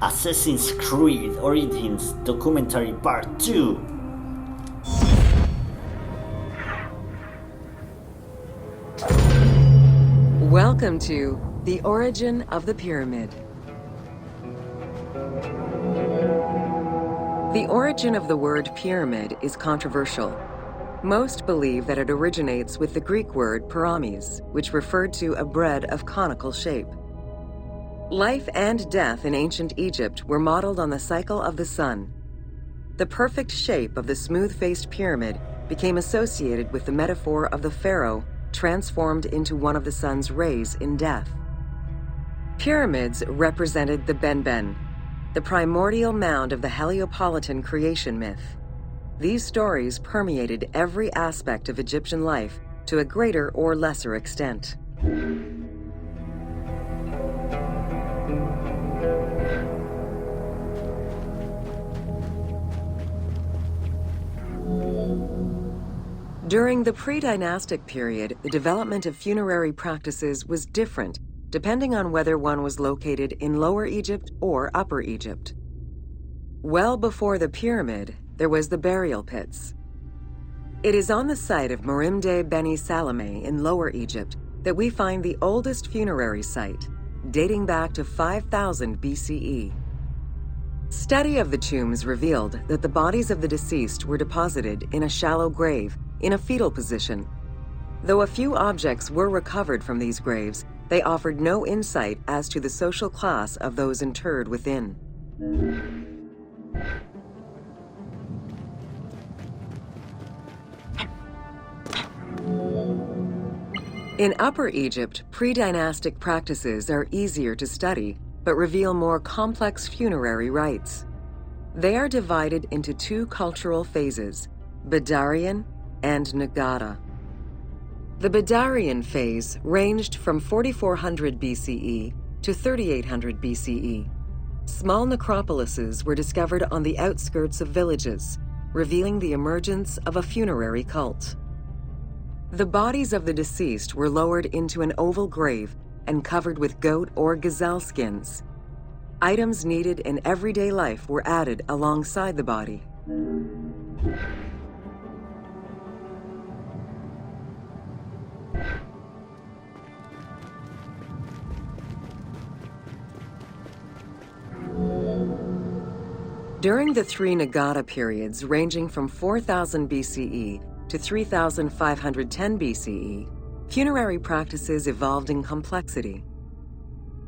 Assassin's Creed Origins Documentary Part 2. Welcome to The Origin of the Pyramid. The origin of the word pyramid is controversial. Most believe that it originates with the Greek word pyramis, which referred to a bread of conical shape. Life and death in ancient Egypt were modeled on the cycle of the sun. The perfect shape of the smooth-faced pyramid became associated with the metaphor of the pharaoh transformed into one of the sun's rays in death. Pyramids represented the Benben, the primordial mound of the Heliopolitan creation myth. These stories permeated every aspect of Egyptian life to a greater or lesser extent. During the pre-dynastic period, the development of funerary practices was different depending on whether one was located in Lower Egypt or Upper Egypt. Well before the pyramid, there was the burial pits. It is on the site of Merimde Beni Salome in Lower Egypt that we find the oldest funerary site, dating back to 5000 BCE. Study of the tombs revealed that the bodies of the deceased were deposited in a shallow grave in a fetal position. Though a few objects were recovered from these graves, they offered no insight as to the social class of those interred within. In Upper Egypt, pre-dynastic practices are easier to study, but reveal more complex funerary rites. They are divided into two cultural phases, Badarian and Nagata. The Badarian phase ranged from 4400 BCE to 3800 BCE. Small necropolises were discovered on the outskirts of villages, revealing the emergence of a funerary cult. The bodies of the deceased were lowered into an oval grave and covered with goat or gazelle skins. Items needed in everyday life were added alongside the body. During the three Nagata periods ranging from 4000 BCE to 3510 BCE, funerary practices evolved in complexity.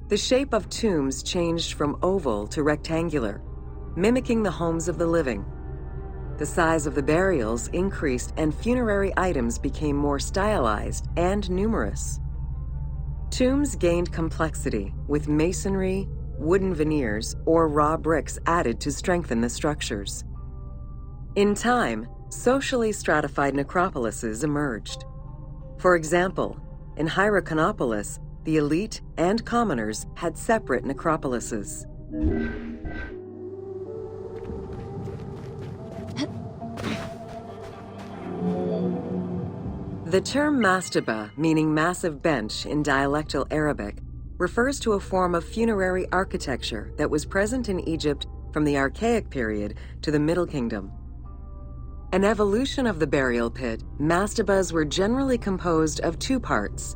The shape of tombs changed from oval to rectangular, mimicking the homes of the living. The size of the burials increased and funerary items became more stylized and numerous. Tombs gained complexity with masonry, wooden veneers, or raw bricks added to strengthen the structures. In time, socially stratified necropolises emerged. For example, in Hierakonpolis, the elite and commoners had separate necropolises. The term mastaba, meaning massive bench in dialectal Arabic, refers to a form of funerary architecture that was present in Egypt from the Archaic period to the Middle Kingdom. An evolution of the burial pit, mastabas were generally composed of two parts.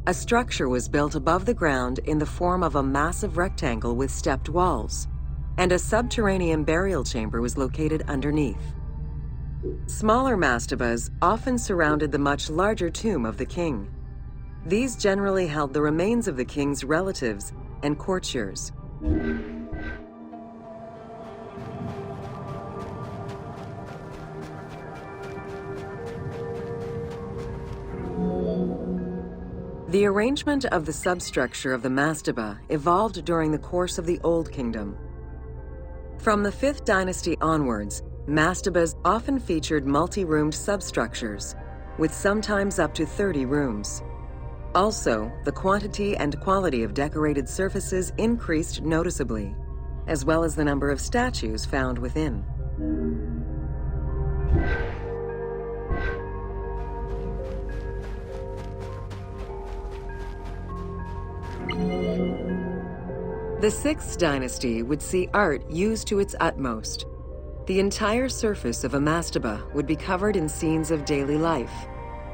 A structure was built above the ground in the form of a massive rectangle with stepped walls, and a subterranean burial chamber was located underneath. Smaller mastabas often surrounded the much larger tomb of the king. These generally held the remains of the king's relatives and courtiers. The arrangement of the substructure of the mastaba evolved during the course of the Old Kingdom. From the 5th dynasty onwards, mastabas often featured multi-roomed substructures, with sometimes up to 30 rooms. Also, the quantity and quality of decorated surfaces increased noticeably, as well as the number of statues found within. The 6th dynasty would see art used to its utmost. The entire surface of a mastaba would be covered in scenes of daily life,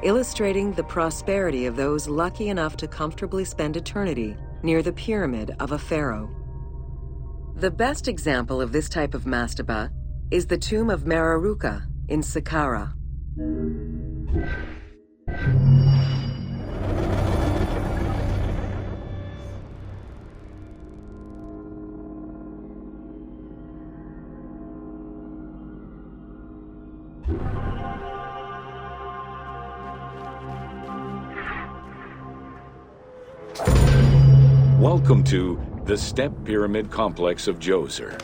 illustrating the prosperity of those lucky enough to comfortably spend eternity near the pyramid of a pharaoh. The best example of this type of mastaba is the tomb of Mereruka in Saqqara. Welcome to the Step Pyramid Complex of Djoser.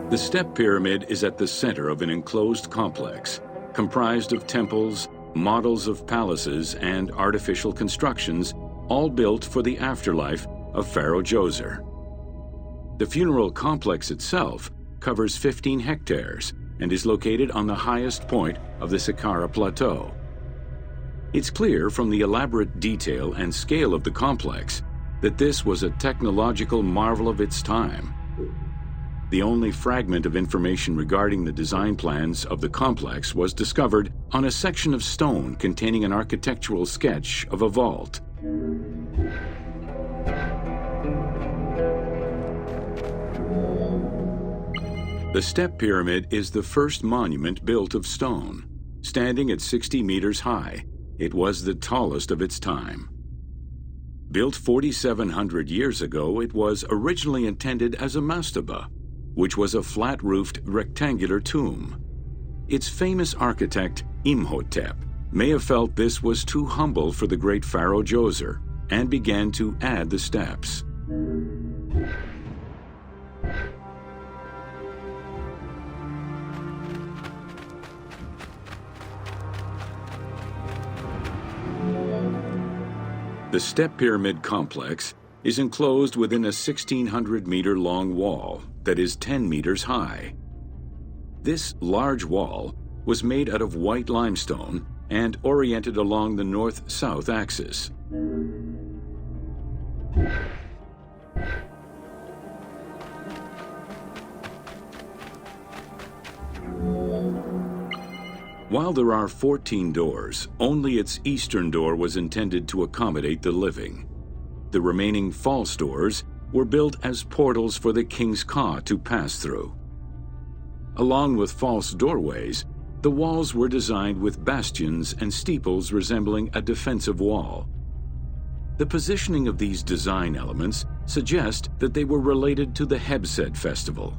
The Step Pyramid is at the center of an enclosed complex, comprised of temples, models of palaces, and artificial constructions, all built for the afterlife of Pharaoh Djoser. The funeral complex itself covers 15 hectares and is located on the highest point of the Saqqara Plateau. It's clear from the elaborate detail and scale of the complex that this was a technological marvel of its time. The only fragment of information regarding the design plans of the complex was discovered on a section of stone containing an architectural sketch of a vault. The Step Pyramid is the first monument built of stone. Standing at 60 meters high, it was the tallest of its time. Built 4,700 years ago, it was originally intended as a mastaba, which was a flat-roofed rectangular tomb. Its famous architect, Imhotep, may have felt this was too humble for the great Pharaoh Djoser and began to add the steps. The Step Pyramid complex is enclosed within a 1,600-meter-long wall that is 10 meters high. This large wall was made out of white limestone and oriented along the north-south axis. While there are 14 doors, only its eastern door was intended to accommodate the living. The remaining false doors were built as portals for the king's ka to pass through. Along with false doorways, the walls were designed with bastions and steeples resembling a defensive wall. The positioning of these design elements suggest that they were related to the Hebsed festival.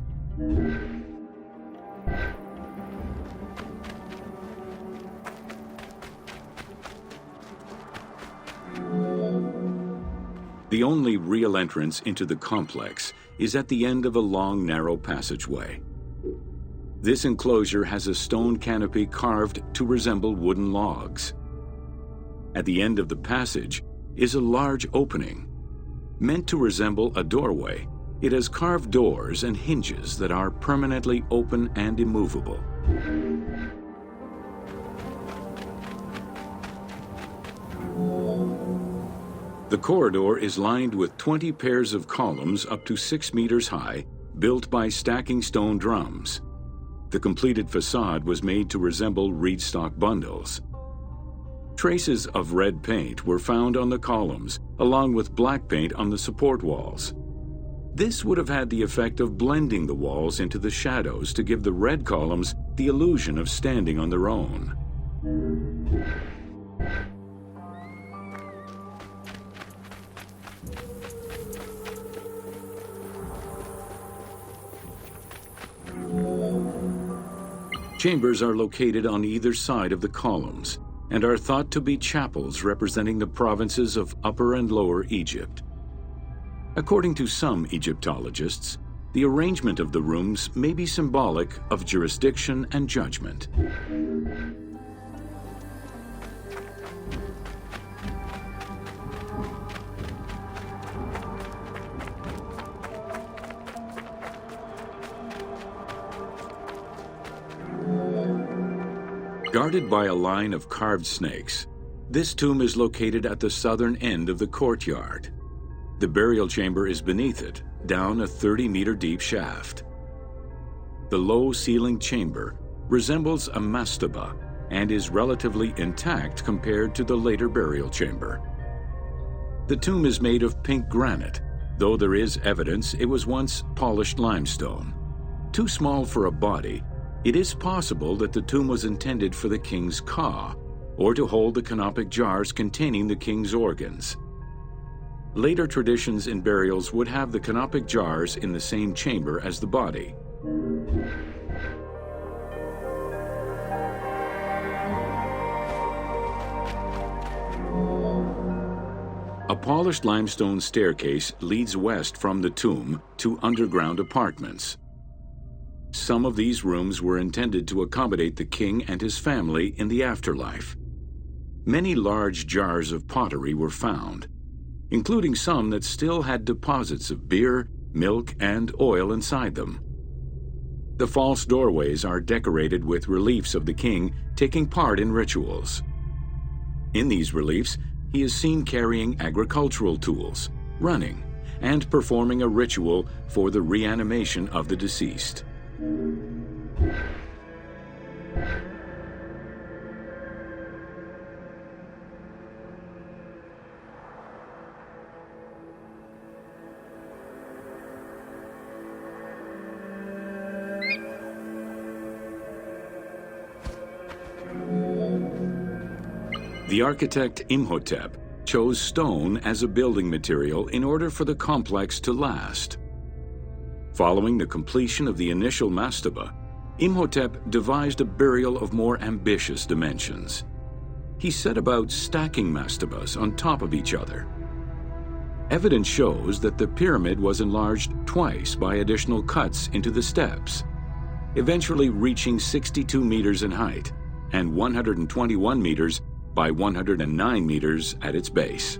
The only real entrance into the complex is at the end of a long, narrow passageway. This enclosure has a stone canopy carved to resemble wooden logs. At the end of the passage is a large opening. Meant to resemble a doorway, it has carved doors and hinges that are permanently open and immovable. The corridor is lined with 20 pairs of columns up to 6 meters high, built by stacking stone drums. The completed facade was made to resemble reed stock bundles. Traces of red paint were found on the columns, along with black paint on the support walls. This would have had the effect of blending the walls into the shadows to give the red columns the illusion of standing on their own. Chambers are located on either side of the columns and are thought to be chapels representing the provinces of Upper and Lower Egypt. According to some Egyptologists, the arrangement of the rooms may be symbolic of jurisdiction and judgment. Guarded by a line of carved snakes, This tomb is located at the southern end of the courtyard. The burial chamber is beneath it, down a 30-meter deep shaft. The low-ceilinged chamber resembles a mastaba and is relatively intact compared to the later burial chamber. The tomb is made of pink granite, though there is evidence it was once polished limestone. Too small for a body, it is possible that the tomb was intended for the king's ka, or to hold the canopic jars containing the king's organs. Later traditions in burials would have the canopic jars in the same chamber as the body. A polished limestone staircase leads west from the tomb to underground apartments. Some of these rooms were intended to accommodate the king and his family in the afterlife. Many large jars of pottery were found, including some that still had deposits of beer, milk, and oil inside them. The false doorways are decorated with reliefs of the king taking part in rituals. In these reliefs, he is seen carrying agricultural tools, running, and performing a ritual for the reanimation of the deceased. The architect Imhotep chose stone as a building material in order for the complex to last. Following the completion of the initial mastaba, Imhotep devised a burial of more ambitious dimensions. He set about stacking mastabas on top of each other. Evidence shows that the pyramid was enlarged twice by additional cuts into the steps, eventually reaching 62 meters in height and 121 meters by 109 meters at its base.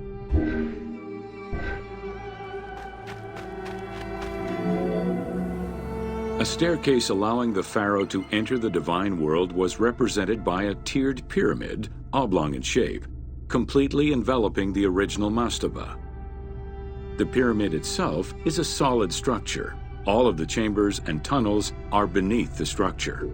A staircase allowing the pharaoh to enter the divine world was represented by a tiered pyramid, oblong in shape, completely enveloping the original mastaba. The pyramid itself is a solid structure. All of the chambers and tunnels are beneath the structure.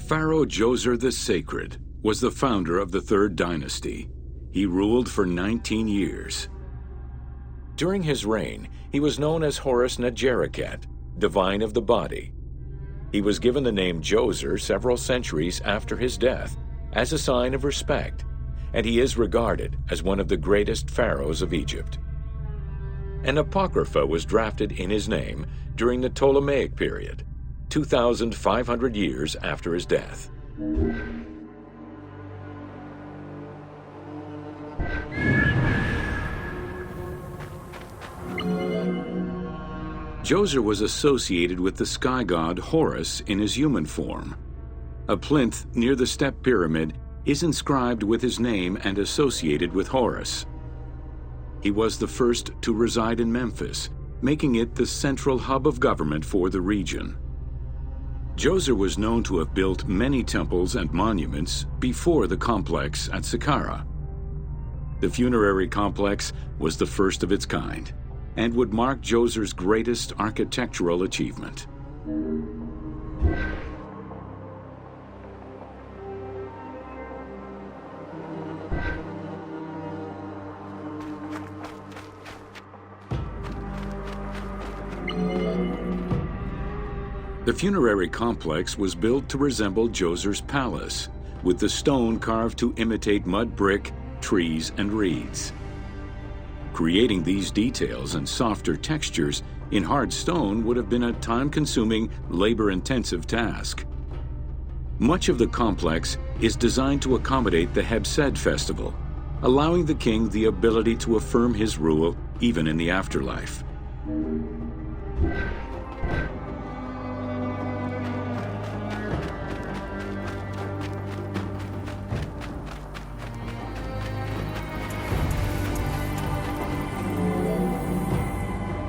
Pharaoh Djoser the Sacred was the founder of the Third Dynasty. He ruled for 19 years. During his reign, he was known as Horus Negereket, divine of the body. He was given the name Djoser several centuries after his death as a sign of respect, and he is regarded as one of the greatest pharaohs of Egypt. An apocrypha was drafted in his name during the Ptolemaic period, 2,500 years after his death. Djoser was associated with the sky god Horus in his human form. A plinth near the step pyramid is inscribed with his name and associated with Horus. He was the first to reside in Memphis, making it the central hub of government for the region. Djoser was known to have built many temples and monuments before the complex at Saqqara. The funerary complex was the first of its kind and would mark Djoser's greatest architectural achievement. The funerary complex was built to resemble Djoser's palace, with the stone carved to imitate mud brick, trees, and reeds. Creating these details and softer textures in hard stone would have been a time-consuming, labor-intensive task. Much of the complex is designed to accommodate the Hebsed festival, allowing the king the ability to affirm his rule even in the afterlife.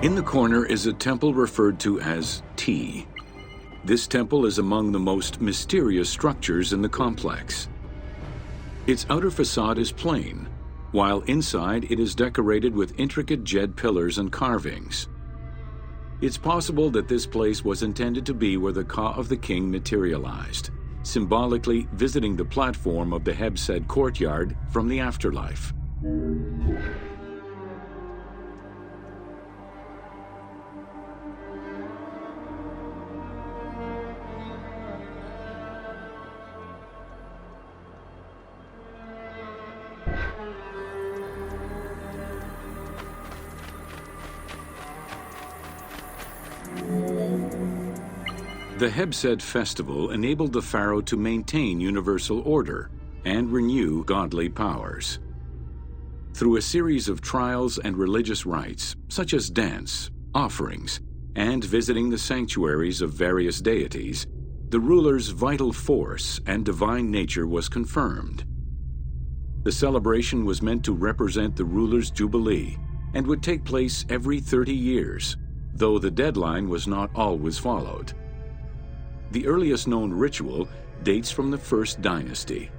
In the corner is a temple referred to as T. This temple is among the most mysterious structures in the complex. Its outer facade is plain, while inside it is decorated with intricate jed pillars and carvings. It's possible that this place was intended to be where the Ka of the king materialized, symbolically visiting the platform of the Hebsed courtyard from the afterlife. The Hebsed festival enabled the pharaoh to maintain universal order and renew godly powers. Through a series of trials and religious rites, such as dance, offerings, and visiting the sanctuaries of various deities, the ruler's vital force and divine nature was confirmed. The celebration was meant to represent the ruler's jubilee and would take place every 30 years, though the deadline was not always followed. The earliest known ritual dates from the First Dynasty.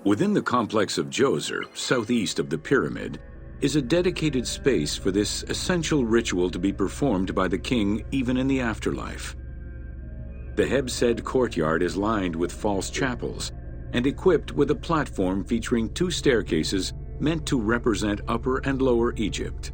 Within the complex of Djoser, southeast of the pyramid, is a dedicated space for this essential ritual to be performed by the king even in the afterlife. The Hebsed courtyard is lined with false chapels and equipped with a platform featuring 2 staircases meant to represent Upper and Lower Egypt.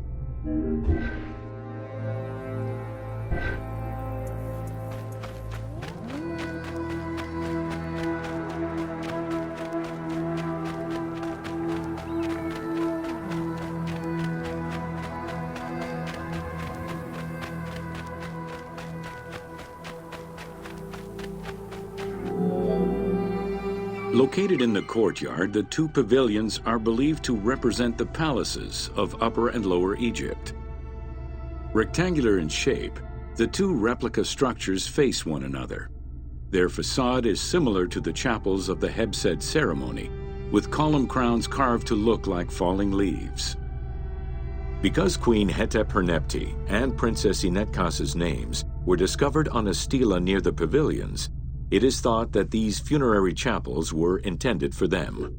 Located in the courtyard, the 2 pavilions are believed to represent the palaces of Upper and Lower Egypt. Rectangular in shape, the 2 replica structures face one another. Their facade is similar to the chapels of the Hebsed ceremony, with column crowns carved to look like falling leaves. Because Queen Hetep-Hernepti and Princess Inetkas's names were discovered on a stela near the pavilions, it is thought that these funerary chapels were intended for them.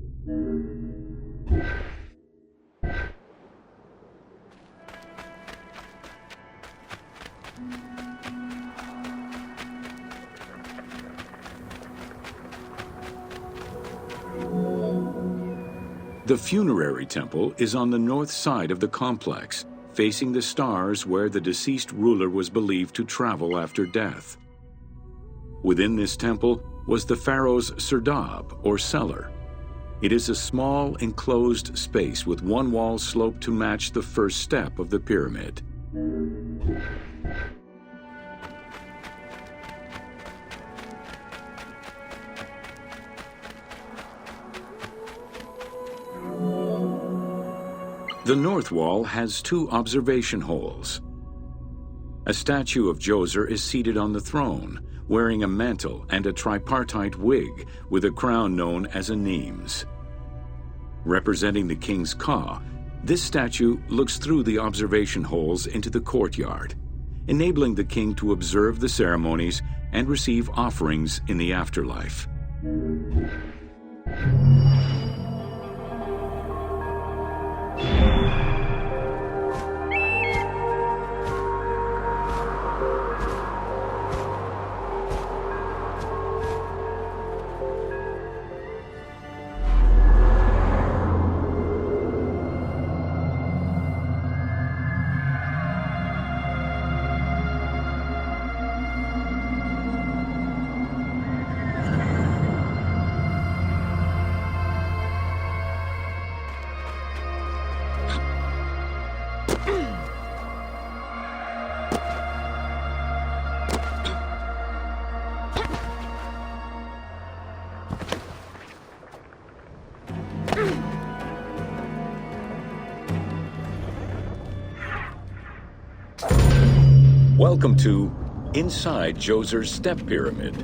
The funerary temple is on the north side of the complex, facing the stars where the deceased ruler was believed to travel after death. Within this temple was the pharaoh's serdab, or cellar. It is a small, enclosed space with one wall sloped to match the first step of the pyramid. The north wall has 2 observation holes. A statue of Djoser is seated on the throne, wearing a mantle and a tripartite wig with a crown known as a Nemes. Representing the king's Ka, this statue looks through the observation holes into the courtyard, enabling the king to observe the ceremonies and receive offerings in the afterlife. Welcome to Inside Djoser's Step Pyramid.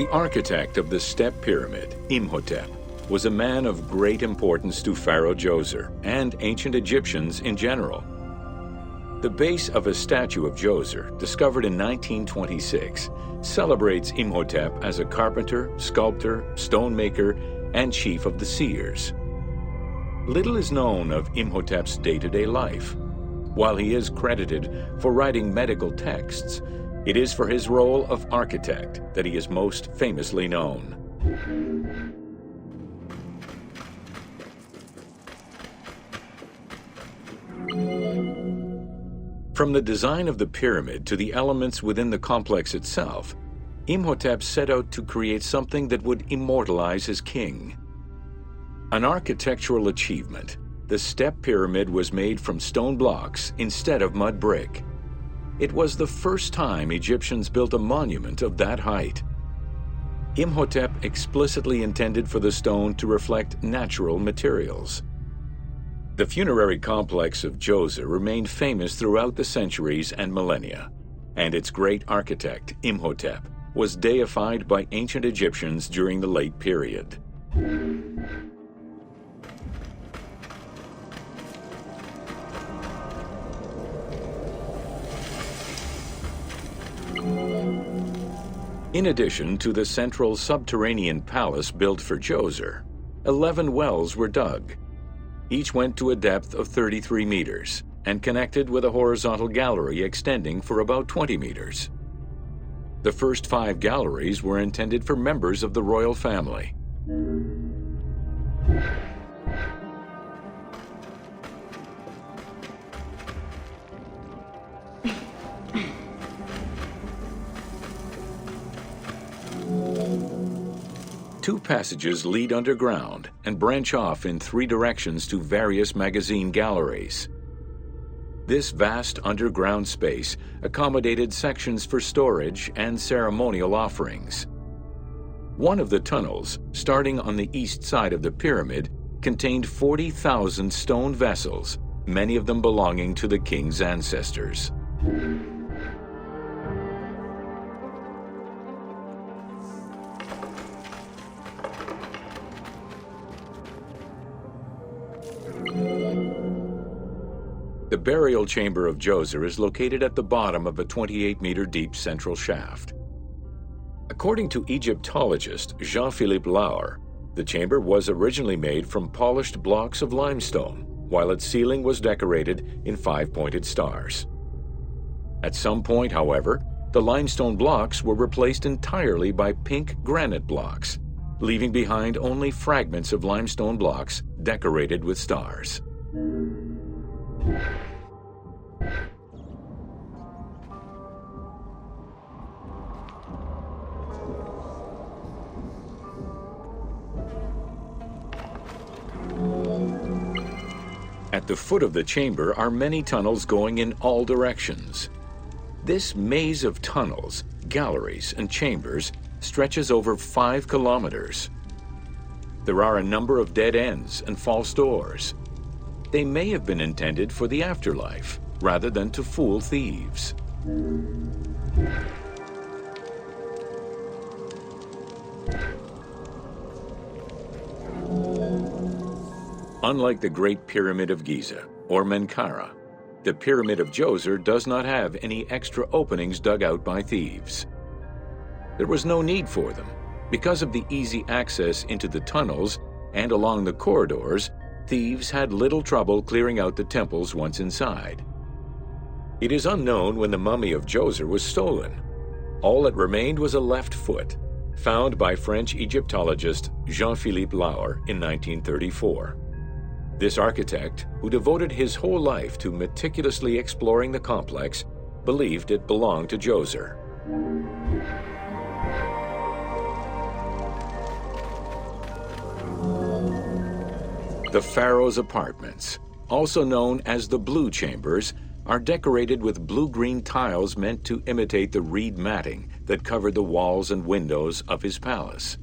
The architect of the Step Pyramid, Imhotep, was a man of great importance to Pharaoh Djoser and ancient Egyptians in general. The base of a statue of Djoser, discovered in 1926, celebrates Imhotep as a carpenter, sculptor, stonemaker, and chief of the seers. Little is known of Imhotep's day-to-day life. While he is credited for writing medical texts, it is for his role of architect that he is most famously known. From the design of the pyramid to the elements within the complex itself, Imhotep set out to create something that would immortalize his king. An architectural achievement, the Step Pyramid was made from stone blocks instead of mud brick. It was the first time Egyptians built a monument of that height. Imhotep explicitly intended for the stone to reflect natural materials. The funerary complex of Djoser remained famous throughout the centuries and millennia, and its great architect, Imhotep, was deified by ancient Egyptians during the late period. In addition to the central subterranean palace built for Djoser, 11 wells were dug. Each went to a depth of 33 meters and connected with a horizontal gallery extending for about 20 meters. The first 5 galleries were intended for members of the royal family. Two passages lead underground and branch off in 3 directions to various magazine galleries. This vast underground space accommodated sections for storage and ceremonial offerings. One of the tunnels, starting on the east side of the pyramid, contained 40,000 stone vessels, many of them belonging to the king's ancestors. The burial chamber of Djoser is located at the bottom of a 28-meter deep central shaft. According to Egyptologist Jean-Philippe Lauer, the chamber was originally made from polished blocks of limestone, while its ceiling was decorated in 5-pointed stars. At some point, however, the limestone blocks were replaced entirely by pink granite blocks, leaving behind only fragments of limestone blocks decorated with stars. At the foot of the chamber are many tunnels going in all directions. This maze of tunnels, galleries, and chambers stretches over 5 kilometers. There are a number of dead ends and false doors. They may have been intended for the afterlife, rather than to fool thieves. Unlike the Great Pyramid of Giza, or Menkaure, the Pyramid of Djoser does not have any extra openings dug out by thieves. There was no need for them. Because of the easy access into the tunnels and along the corridors, thieves had little trouble clearing out the temples once inside. It is unknown when the mummy of Djoser was stolen. All that remained was a left foot, found by French Egyptologist Jean-Philippe Lauer in 1934. This architect, who devoted his whole life to meticulously exploring the complex, believed it belonged to Djoser. The pharaoh's apartments, also known as the blue chambers, are decorated with blue-green tiles meant to imitate the reed matting that covered the walls and windows of his palace.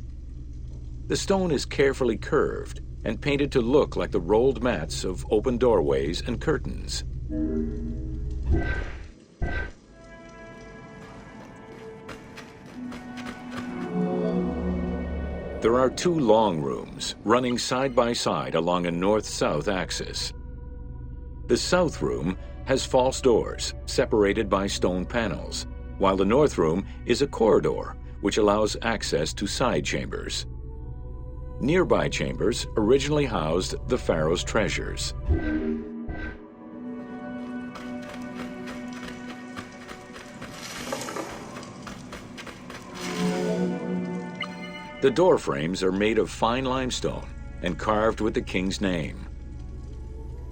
The stone is carefully curved and painted to look like the rolled mats of open doorways and curtains. There are two long rooms running side by side along a north-south axis. The south room has false doors separated by stone panels, while the north room is a corridor which allows access to side chambers. Nearby chambers originally housed the pharaoh's treasures. The door frames are made of fine limestone and carved with the king's name.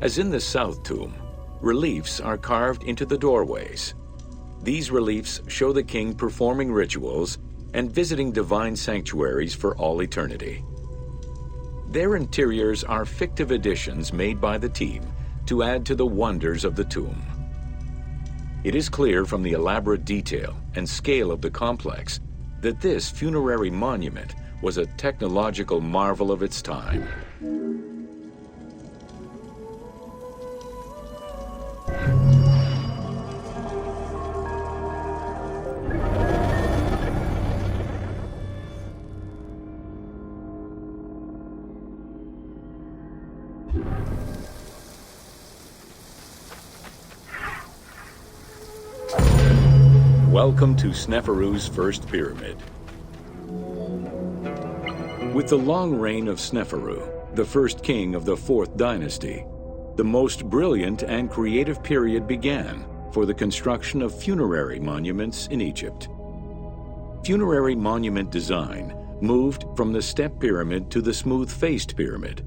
As in the south tomb, reliefs are carved into the doorways. These reliefs show the king performing rituals and visiting divine sanctuaries for all eternity. Their interiors are fictive additions made by the team to add to the wonders of the tomb. It is clear from the elaborate detail and scale of the complex that this funerary monument was a technological marvel of its time. Welcome to Sneferu's first pyramid. With the long reign of Sneferu, the first king of the 4th dynasty, the most brilliant and creative period began for the construction of funerary monuments in Egypt. Funerary monument design moved from the step pyramid to the smooth-faced pyramid,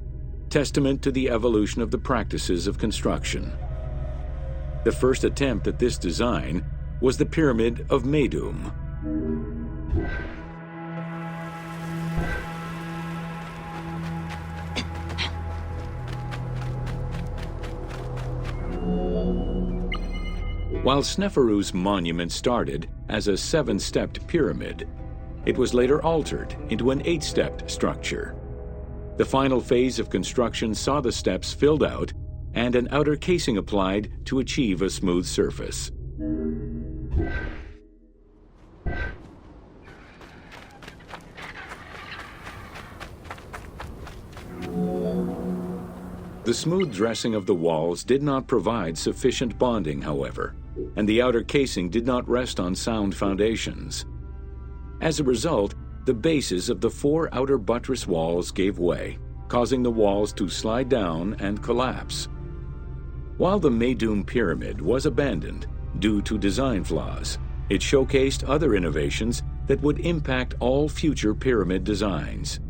testament to the evolution of the practices of construction. The first attempt at this design was the Pyramid of Meidum. While Sneferu's monument started as a 7-stepped pyramid, it was later altered into an 8-stepped structure. The final phase of construction saw the steps filled out and an outer casing applied to achieve a smooth surface. The smooth dressing of the walls did not provide sufficient bonding, however, and the outer casing did not rest on sound foundations. As a result, the bases of the 4 outer buttress walls gave way, causing the walls to slide down and collapse. While the Meidum Pyramid was abandoned due to design flaws, it showcased other innovations that would impact all future pyramid designs.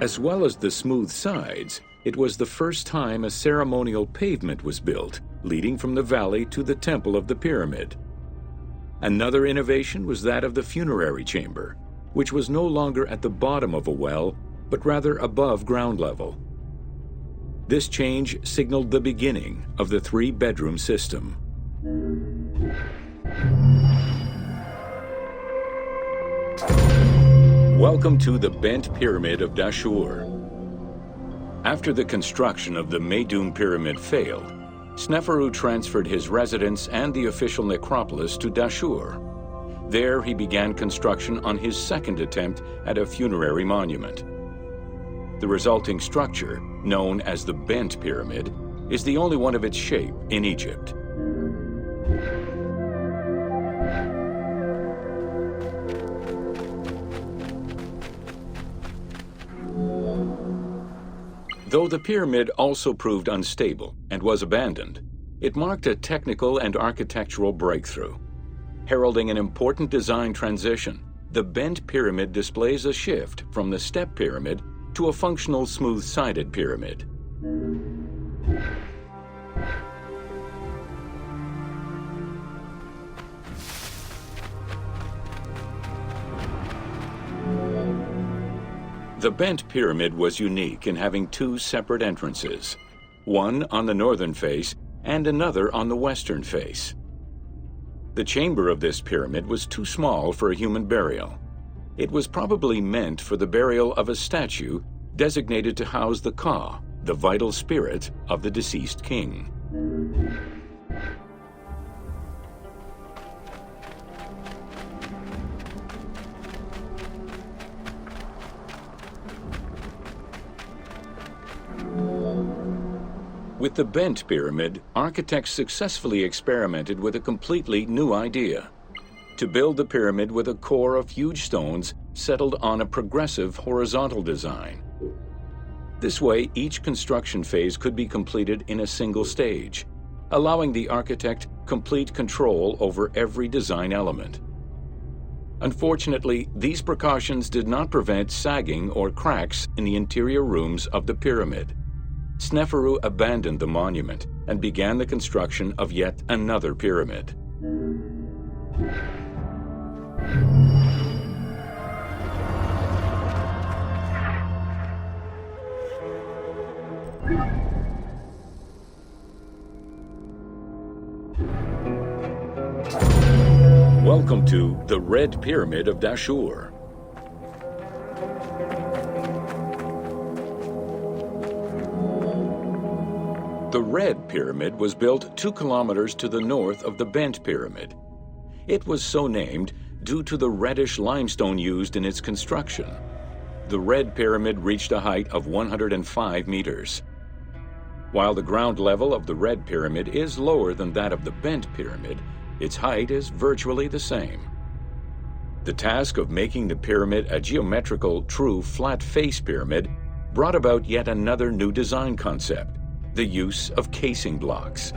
As well as the smooth sides, it was the first time a ceremonial pavement was built, leading from the valley to the temple of the pyramid. Another innovation was that of the funerary chamber, which was no longer at the bottom of a well, but rather above ground level. This change signaled the beginning of the 3-bedroom system. Welcome to the Bent Pyramid of Dashur. After the construction of the Meidum Pyramid failed, Sneferu transferred his residence and the official necropolis to Dashur. There he began construction on his second attempt at a funerary monument. The resulting structure, known as the Bent Pyramid, is the only one of its shape in Egypt. Though the pyramid also proved unstable and was abandoned, it marked a technical and architectural breakthrough. Heralding an important design transition, the Bent Pyramid displays a shift from the step pyramid to a functional smooth-sided pyramid. The Bent Pyramid was unique in having 2 separate entrances, one on the northern face and another on the western face. The chamber of this pyramid was too small for a human burial. It was probably meant for the burial of a statue designated to house the Ka, the vital spirit of the deceased king. With the bent pyramid, architects successfully experimented with a completely new idea: to build the pyramid with a core of huge stones settled on a progressive horizontal design. This way, each construction phase could be completed in a single stage, allowing the architect complete control over every design element. Unfortunately, these precautions did not prevent sagging or cracks in the interior rooms of the pyramid. Sneferu abandoned the monument and began the construction of yet another pyramid. Welcome to the Red Pyramid of Dashur. The Red Pyramid was built 2 kilometers to the north of the Bent Pyramid. It was so named due to the reddish limestone used in its construction. The Red Pyramid reached a height of 105 meters. While the ground level of the Red Pyramid is lower than that of the Bent Pyramid, its height is virtually the same. The task of making the pyramid a geometrical, true flat-face pyramid brought about yet another new design concept: the use of casing blocks.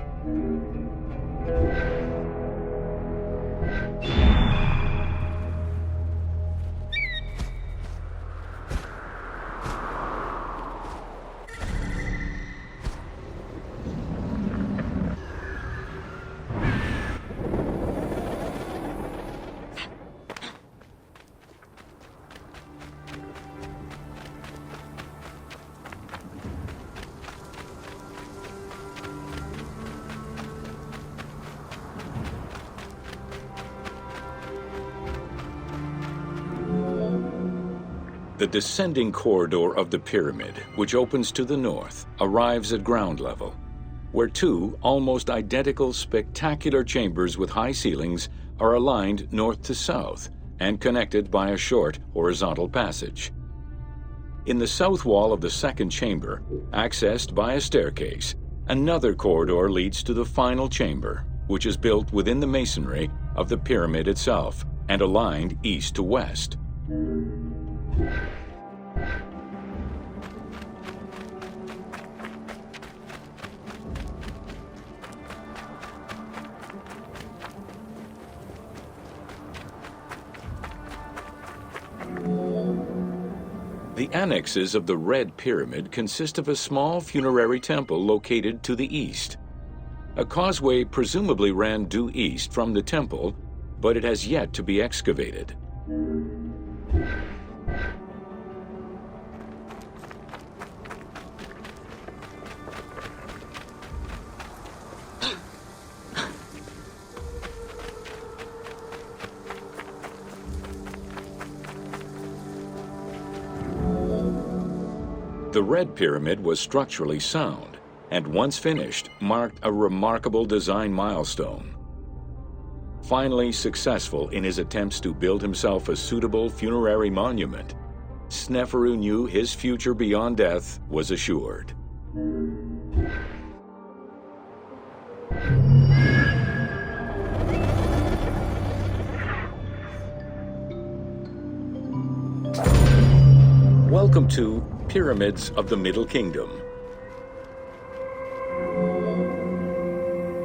The descending corridor of the pyramid, which opens to the north, arrives at ground level, where 2 almost identical spectacular chambers with high ceilings are aligned north to south and connected by a short horizontal passage. In the south wall of the second chamber, accessed by a staircase, another corridor leads to the final chamber, which is built within the masonry of the pyramid itself and aligned east to west. The annexes of the Red Pyramid consist of a small funerary temple located to the east. A causeway presumably ran due east from the temple, but it has yet to be excavated. The Red Pyramid was structurally sound, and once finished, marked a remarkable design milestone. Finally successful in his attempts to build himself a suitable funerary monument, Sneferu knew his future beyond death was assured. Welcome to Pyramids of the Middle Kingdom.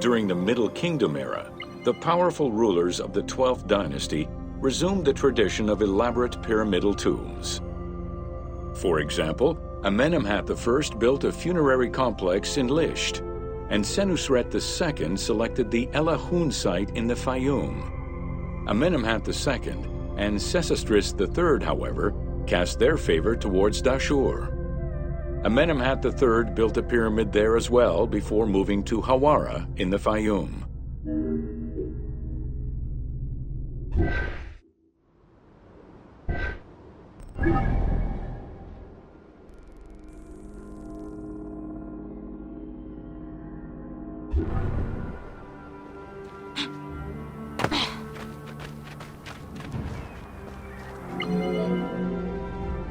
During the Middle Kingdom era, the powerful rulers of the 12th dynasty resumed the tradition of elaborate pyramidal tombs. For example, Amenemhat I built a funerary complex in Lisht, and Senusret II selected the Elahun site in the Fayum. Amenemhat II and Sesostris III, however, cast their favor towards Dashur. Amenemhat III built a pyramid there as well before moving to Hawara in the Fayum.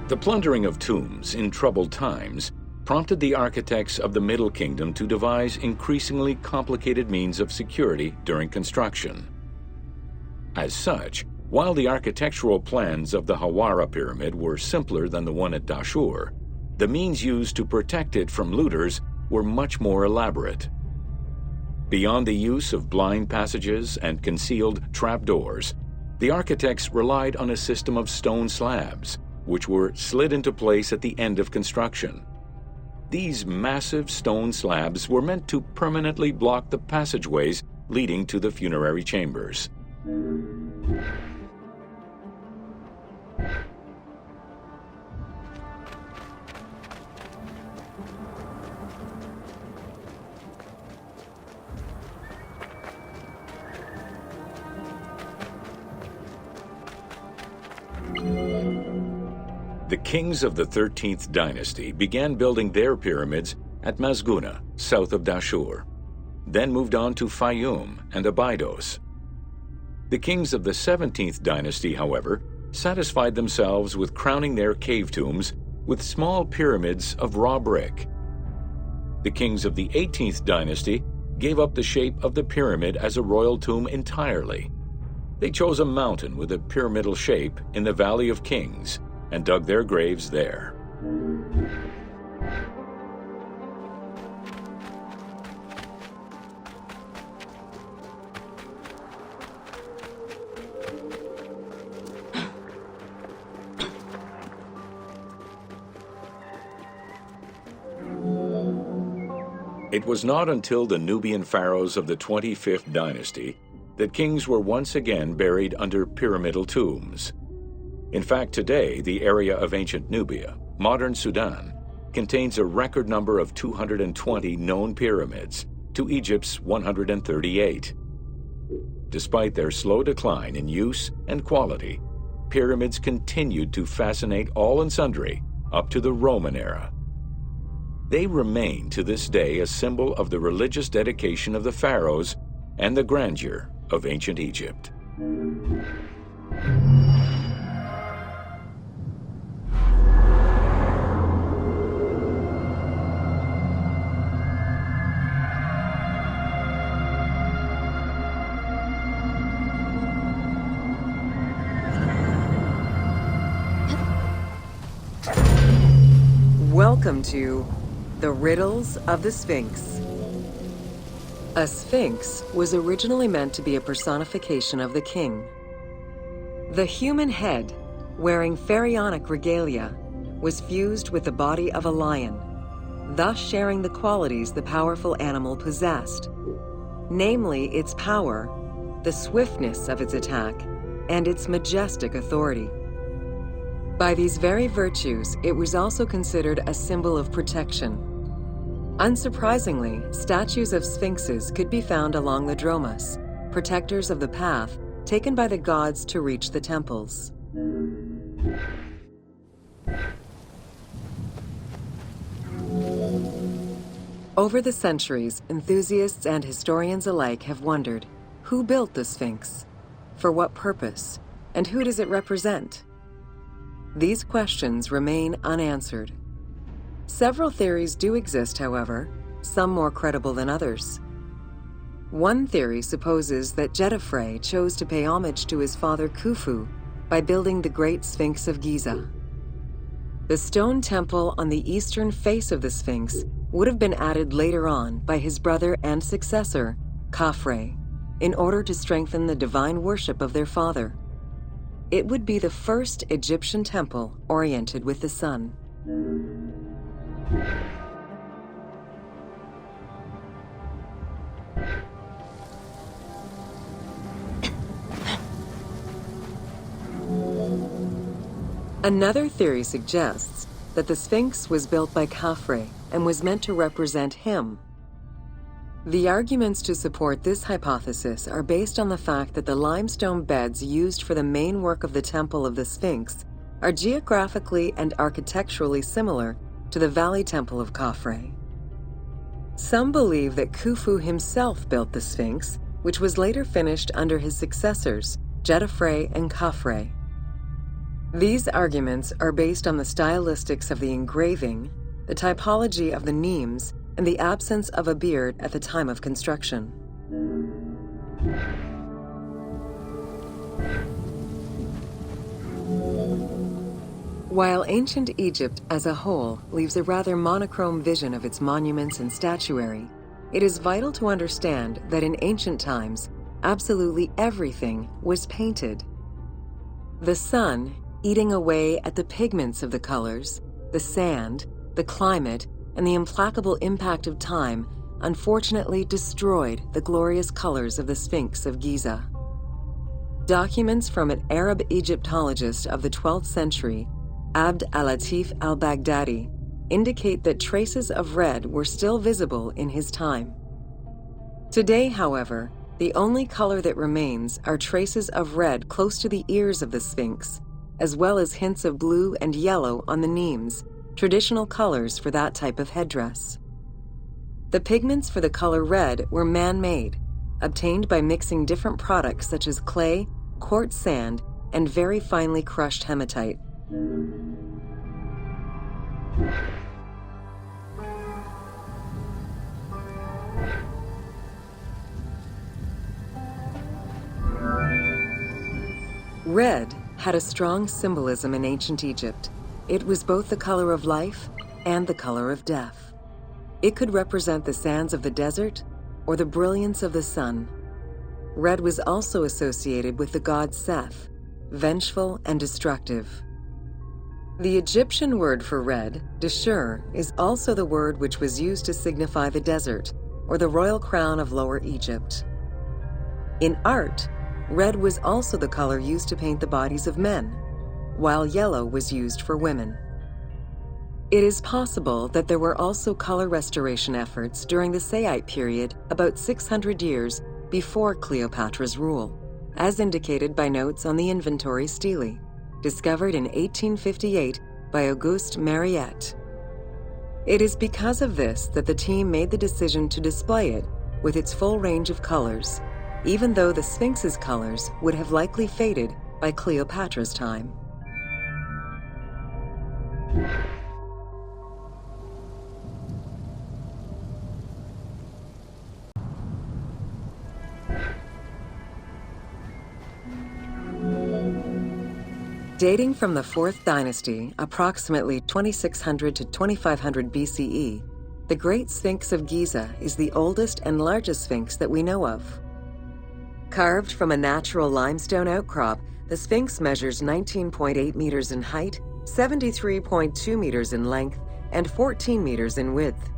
The plundering of tombs in troubled times prompted the architects of the Middle Kingdom to devise increasingly complicated means of security during construction. As such, while the architectural plans of the Hawara pyramid were simpler than the one at Dashur, the means used to protect it from looters were much more elaborate. Beyond the use of blind passages and concealed trapdoors, the architects relied on a system of stone slabs, which were slid into place at the end of construction. These massive stone slabs were meant to permanently block the passageways leading to the funerary chambers. The kings of the 13th dynasty began building their pyramids at Masguna, south of Dashur, then moved on to Fayum and Abydos. The kings of the 17th dynasty, however, satisfied themselves with crowning their cave tombs with small pyramids of raw brick. The kings of the 18th dynasty gave up the shape of the pyramid as a royal tomb entirely. They chose a mountain with a pyramidal shape in the Valley of Kings and dug their graves there. It was not until the Nubian pharaohs of the 25th dynasty that kings were once again buried under pyramidal tombs. In fact, today, the area of ancient Nubia, modern Sudan, contains a record number of 220 known pyramids to Egypt's 138. Despite their slow decline in use and quality, pyramids continued to fascinate all and sundry up to the Roman era. They remain to this day a symbol of the religious dedication of the pharaohs and the grandeur of ancient Egypt. Welcome to The Riddles of the Sphinx. A sphinx was originally meant to be a personification of the king. The human head, wearing pharaonic regalia, was fused with the body of a lion, thus sharing the qualities the powerful animal possessed, namely its power, the swiftness of its attack, and its majestic authority. By these very virtues, it was also considered a symbol of protection. Unsurprisingly, statues of sphinxes could be found along the dromas, protectors of the path taken by the gods to reach the temples. Over the centuries, enthusiasts and historians alike have wondered, who built the Sphinx? For what purpose? And who does it represent? These questions remain unanswered. Several theories do exist, however, some more credible than others. One theory supposes that Jedefre chose to pay homage to his father Khufu by building the Great Sphinx of Giza. The stone temple on the eastern face of the Sphinx would have been added later on by his brother and successor, Khafre, in order to strengthen the divine worship of their father. It would be the first Egyptian temple oriented with the sun. Another theory suggests that the Sphinx was built by Khafre and was meant to represent him. The arguments to support this hypothesis are based on the fact that the limestone beds used for the main work of the Temple of the Sphinx are geographically and architecturally similar to the Valley Temple of Khafre. Some believe that Khufu himself built the Sphinx, which was later finished under his successors, Jedefre and Khafre. These arguments are based on the stylistics of the engraving, the typology of the nemes, and the absence of a beard at the time of construction. While ancient Egypt as a whole leaves a rather monochrome vision of its monuments and statuary, it is vital to understand that in ancient times, absolutely everything was painted. The sun, eating away at the pigments of the colors, the sand, the climate, and the implacable impact of time, unfortunately destroyed the glorious colors of the Sphinx of Giza. Documents from an Arab Egyptologist of the 12th century, Abd al-Latif al-Baghdadi, indicate that traces of red were still visible in his time. Today, however, the only color that remains are traces of red close to the ears of the Sphinx, as well as hints of blue and yellow on the nemes, traditional colors for that type of headdress. The pigments for the color red were man-made, obtained by mixing different products such as clay, quartz sand, and very finely crushed hematite. Red had a strong symbolism in ancient Egypt. It was both the color of life and the color of death. It could represent the sands of the desert or the brilliance of the sun. Red was also associated with the god Seth, vengeful and destructive. The Egyptian word for red, deshur, is also the word which was used to signify the desert, or the royal crown of Lower Egypt. In art, red was also the color used to paint the bodies of men, while yellow was used for women. It is possible that there were also color restoration efforts during the Saite period about 600 years before Cleopatra's rule, as indicated by notes on the Inventory Stele, discovered in 1858 by Auguste Mariette. It is because of this that the team made the decision to display it with its full range of colors, even though the Sphinx's colors would have likely faded by Cleopatra's time. Dating from the 4th dynasty, approximately 2600 to 2500 BCE, the Great Sphinx of Giza is the oldest and largest sphinx that we know of. Carved from a natural limestone outcrop, the Sphinx measures 19.8 meters in height, 73.2 meters in length, and 14 meters in width.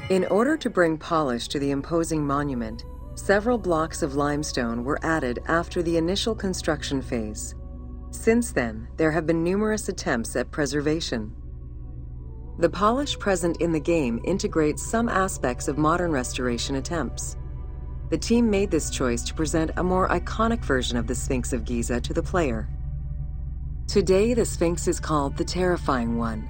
In order to bring polish to the imposing monument, several blocks of limestone were added after the initial construction phase. Since then, there have been numerous attempts at preservation. The polish present in the game integrates some aspects of modern restoration attempts. The team made this choice to present a more iconic version of the Sphinx of Giza to the player. Today, the Sphinx is called the Terrifying One.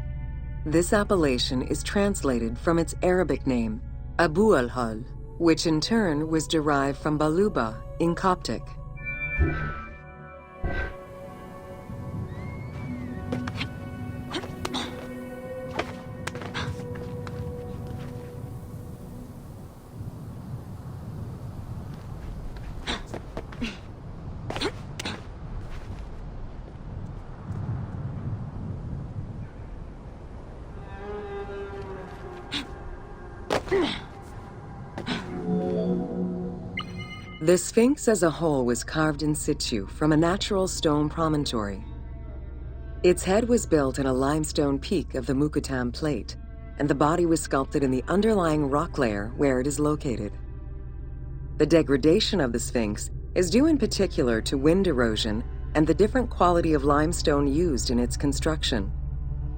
This appellation is translated from its Arabic name, Abu al-Hal, which in turn was derived from Baluba in Coptic. The Sphinx as a whole was carved in situ from a natural stone promontory. Its head was built in a limestone peak of the Mukattam Plate, and the body was sculpted in the underlying rock layer where it is located. The degradation of the Sphinx is due in particular to wind erosion and the different quality of limestone used in its construction.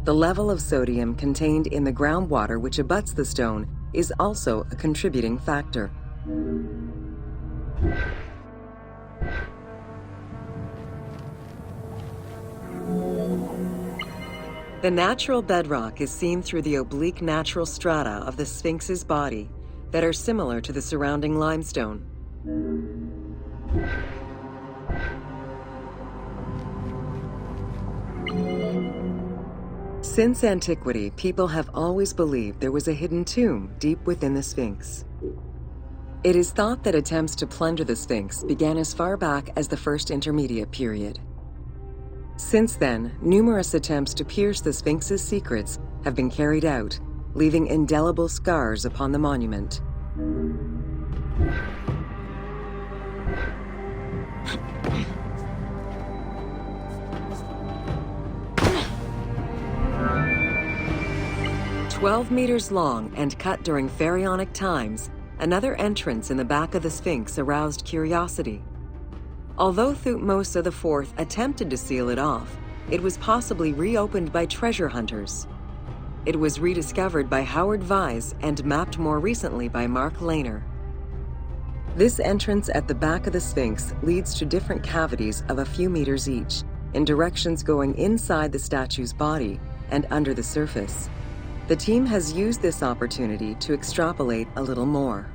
The level of sodium contained in the groundwater which abuts the stone is also a contributing factor. The natural bedrock is seen through the oblique natural strata of the Sphinx's body, that are similar to the surrounding limestone. Since antiquity, people have always believed there was a hidden tomb deep within the Sphinx. It is thought that attempts to plunder the Sphinx began as far back as the First Intermediate period. Since then, numerous attempts to pierce the Sphinx's secrets have been carried out, leaving indelible scars upon the monument. "12 meters long and cut during pharaonic times, another entrance in the back of the Sphinx aroused curiosity. Although Thutmose IV attempted to seal it off, it was possibly reopened by treasure hunters. It was rediscovered by Howard Vyse and mapped more recently by Mark Lehner. This entrance at the back of the Sphinx leads to different cavities of a few meters each, in directions going inside the statue's body and under the surface. The team has used this opportunity to extrapolate a little more.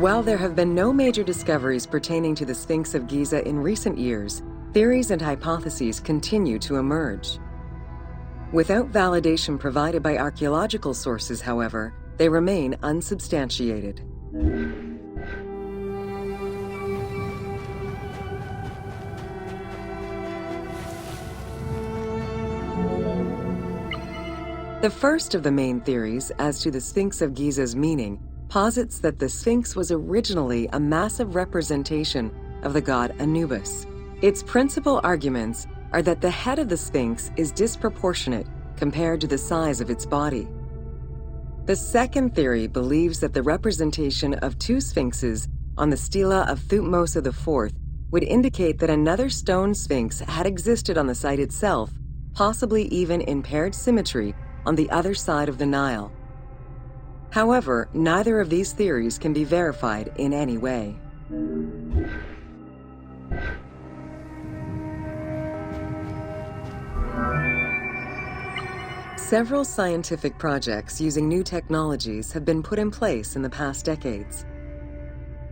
While there have been no major discoveries pertaining to the Sphinx of Giza in recent years, theories and hypotheses continue to emerge. Without validation provided by archaeological sources, however, they remain unsubstantiated. The first of the main theories as to the Sphinx of Giza's meaning posits that the Sphinx was originally a massive representation of the god Anubis. Its principal arguments are that the head of the Sphinx is disproportionate compared to the size of its body. The second theory believes that the representation of two sphinxes on the stela of Thutmose IV would indicate that another stone sphinx had existed on the site itself, possibly even in paired symmetry on the other side of the Nile. However, neither of these theories can be verified in any way. Several scientific projects using new technologies have been put in place in the past decades.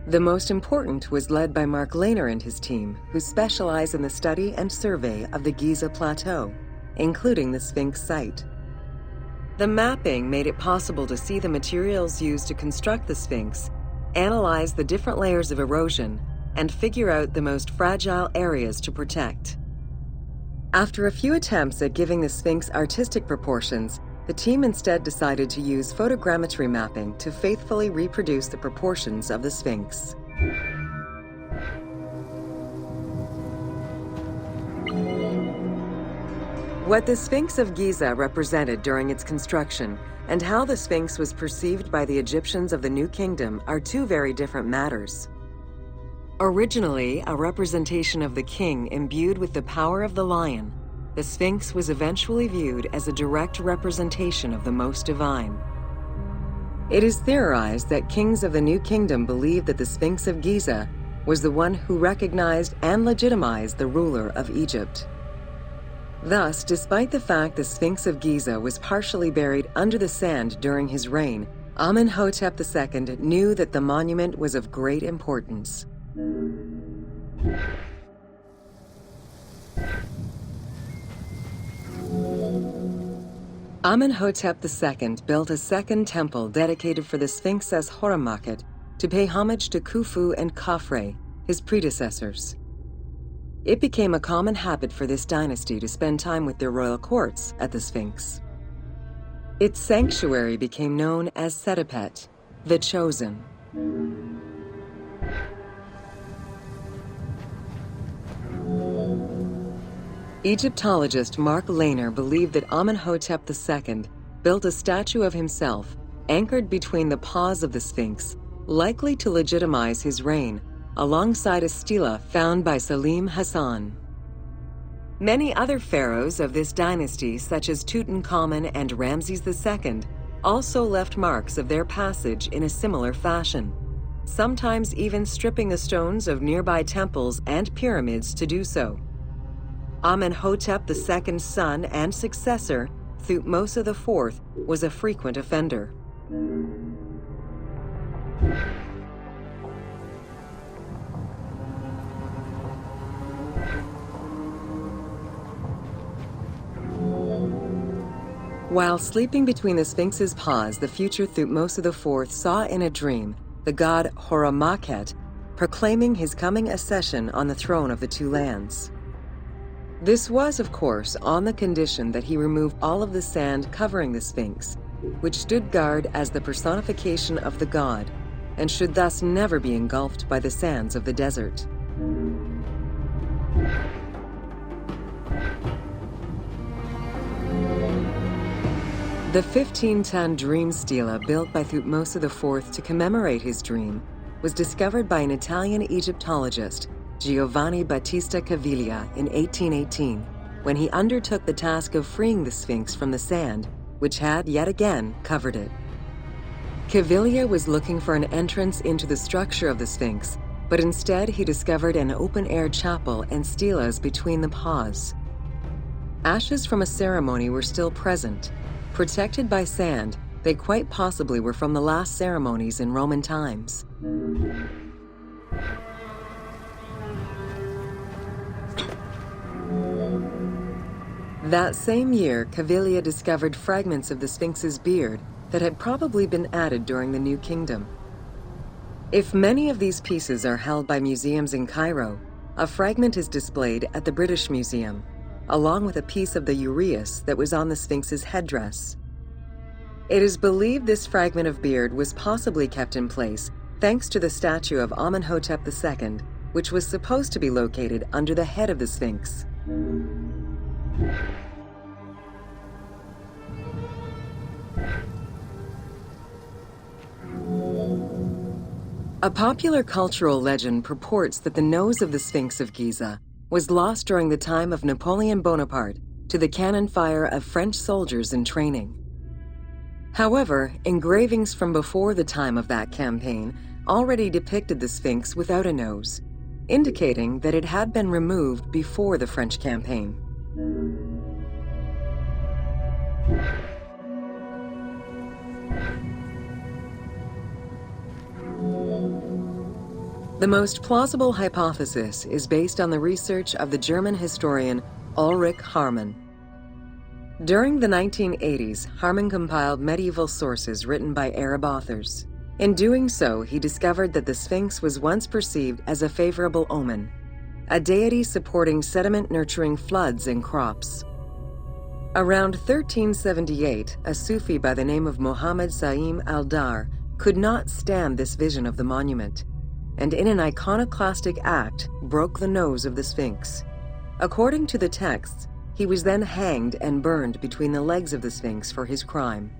The most important was led by Mark Lehner and his team, who specialize in the study and survey of the Giza Plateau, including the Sphinx site. The mapping made it possible to see the materials used to construct the Sphinx, analyze the different layers of erosion, and figure out the most fragile areas to protect. After a few attempts at giving the Sphinx artistic proportions, the team instead decided to use photogrammetry mapping to faithfully reproduce the proportions of the Sphinx. What the Sphinx of Giza represented during its construction and how the Sphinx was perceived by the Egyptians of the New Kingdom are two very different matters. Originally a representation of the king imbued with the power of the lion, the Sphinx was eventually viewed as a direct representation of the Most Divine. It is theorized that kings of the New Kingdom believed that the Sphinx of Giza was the one who recognized and legitimized the ruler of Egypt. Thus, despite the fact the Sphinx of Giza was partially buried under the sand during his reign, Amenhotep II knew that the monument was of great importance. Amenhotep II built a second temple dedicated for the Sphinx as Horemakhet to pay homage to Khufu and Khafre, his predecessors. It became a common habit for this dynasty to spend time with their royal courts at the Sphinx. Its sanctuary became known as Setepet, the Chosen. Egyptologist Mark Lehner believed that Amenhotep II built a statue of himself anchored between the paws of the Sphinx, likely to legitimize his reign, alongside a stela found by Salim Hassan. Many other pharaohs of this dynasty, such as Tutankhamun and Ramses II, also left marks of their passage in a similar fashion, sometimes even stripping the stones of nearby temples and pyramids to do so. Amenhotep II's son and successor, Thutmose IV, was a frequent offender. While sleeping between the Sphinx's paws, the future Thutmose IV saw in a dream the god Horemakhet proclaiming his coming accession on the throne of the two lands. This was, of course, on the condition that he remove all of the sand covering the Sphinx, which stood guard as the personification of the god, and should thus never be engulfed by the sands of the desert. The 15-ton dream stela built by Thutmose IV to commemorate his dream was discovered by an Italian Egyptologist, Giovanni Battista Caviglia, in 1818, when he undertook the task of freeing the Sphinx from the sand, which had yet again covered it. Caviglia was looking for an entrance into the structure of the Sphinx, but instead he discovered an open-air chapel and stelas between the paws. Ashes from a ceremony were still present. Protected by sand, they quite possibly were from the last ceremonies in Roman times. That same year, Caviglia discovered fragments of the Sphinx's beard that had probably been added during the New Kingdom. If many of these pieces are held by museums in Cairo, a fragment is displayed at the British Museum, along with a piece of the uraeus that was on the Sphinx's headdress. It is believed this fragment of beard was possibly kept in place thanks to the statue of Amenhotep II, which was supposed to be located under the head of the Sphinx. A popular cultural legend purports that the nose of the Sphinx of Giza was lost during the time of Napoleon Bonaparte to the cannon fire of French soldiers in training. However, engravings from before the time of that campaign already depicted the Sphinx without a nose, indicating that it had been removed before the French campaign. The most plausible hypothesis is based on the research of the German historian Ulrich Harman. During the 1980s, Harman compiled medieval sources written by Arab authors. In doing so, he discovered that the Sphinx was once perceived as a favorable omen, a deity supporting sediment-nurturing floods and crops. Around 1378, a Sufi by the name of Muhammad Sa'im al-Dar could not stand this vision of the monument, and in an iconoclastic act broke the nose of the Sphinx. According to the texts, He was then hanged and burned between the legs of the Sphinx for his crime.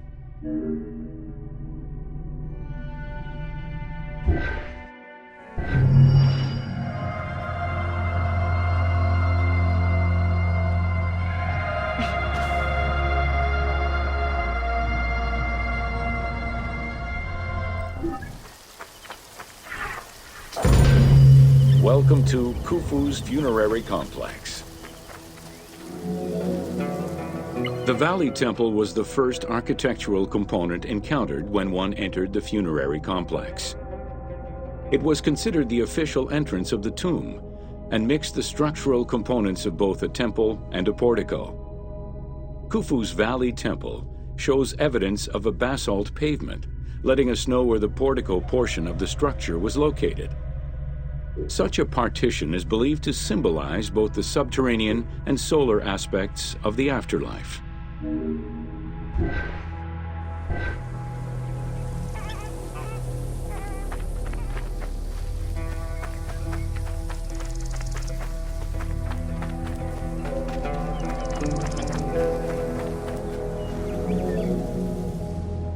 Welcome to Khufu's funerary complex. The Valley Temple was the first architectural component encountered when one entered the funerary complex. It was considered the official entrance of the tomb and mixed the structural components of both a temple and a portico. Khufu's Valley Temple shows evidence of a basalt pavement, letting us know where the portico portion of the structure was located. Such a partition is believed to symbolize both the subterranean and solar aspects of the afterlife.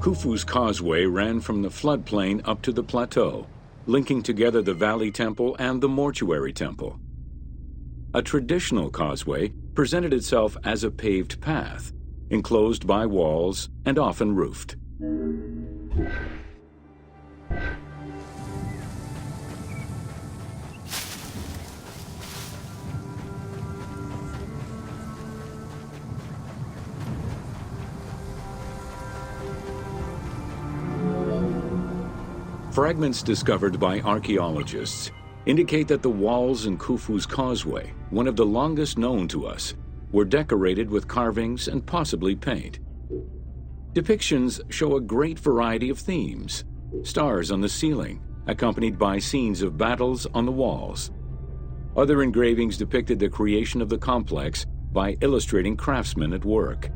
Khufu's causeway ran from the floodplain up to the plateau, linking together the Valley Temple and the Mortuary Temple. A traditional causeway presented itself as a paved path, enclosed by walls and often roofed. Fragments discovered by archaeologists indicate that the walls in Khufu's causeway, one of the longest known to us, were decorated with carvings and possibly paint. Depictions show a great variety of themes: stars on the ceiling, accompanied by scenes of battles on the walls. Other engravings depicted the creation of the complex by illustrating craftsmen at work.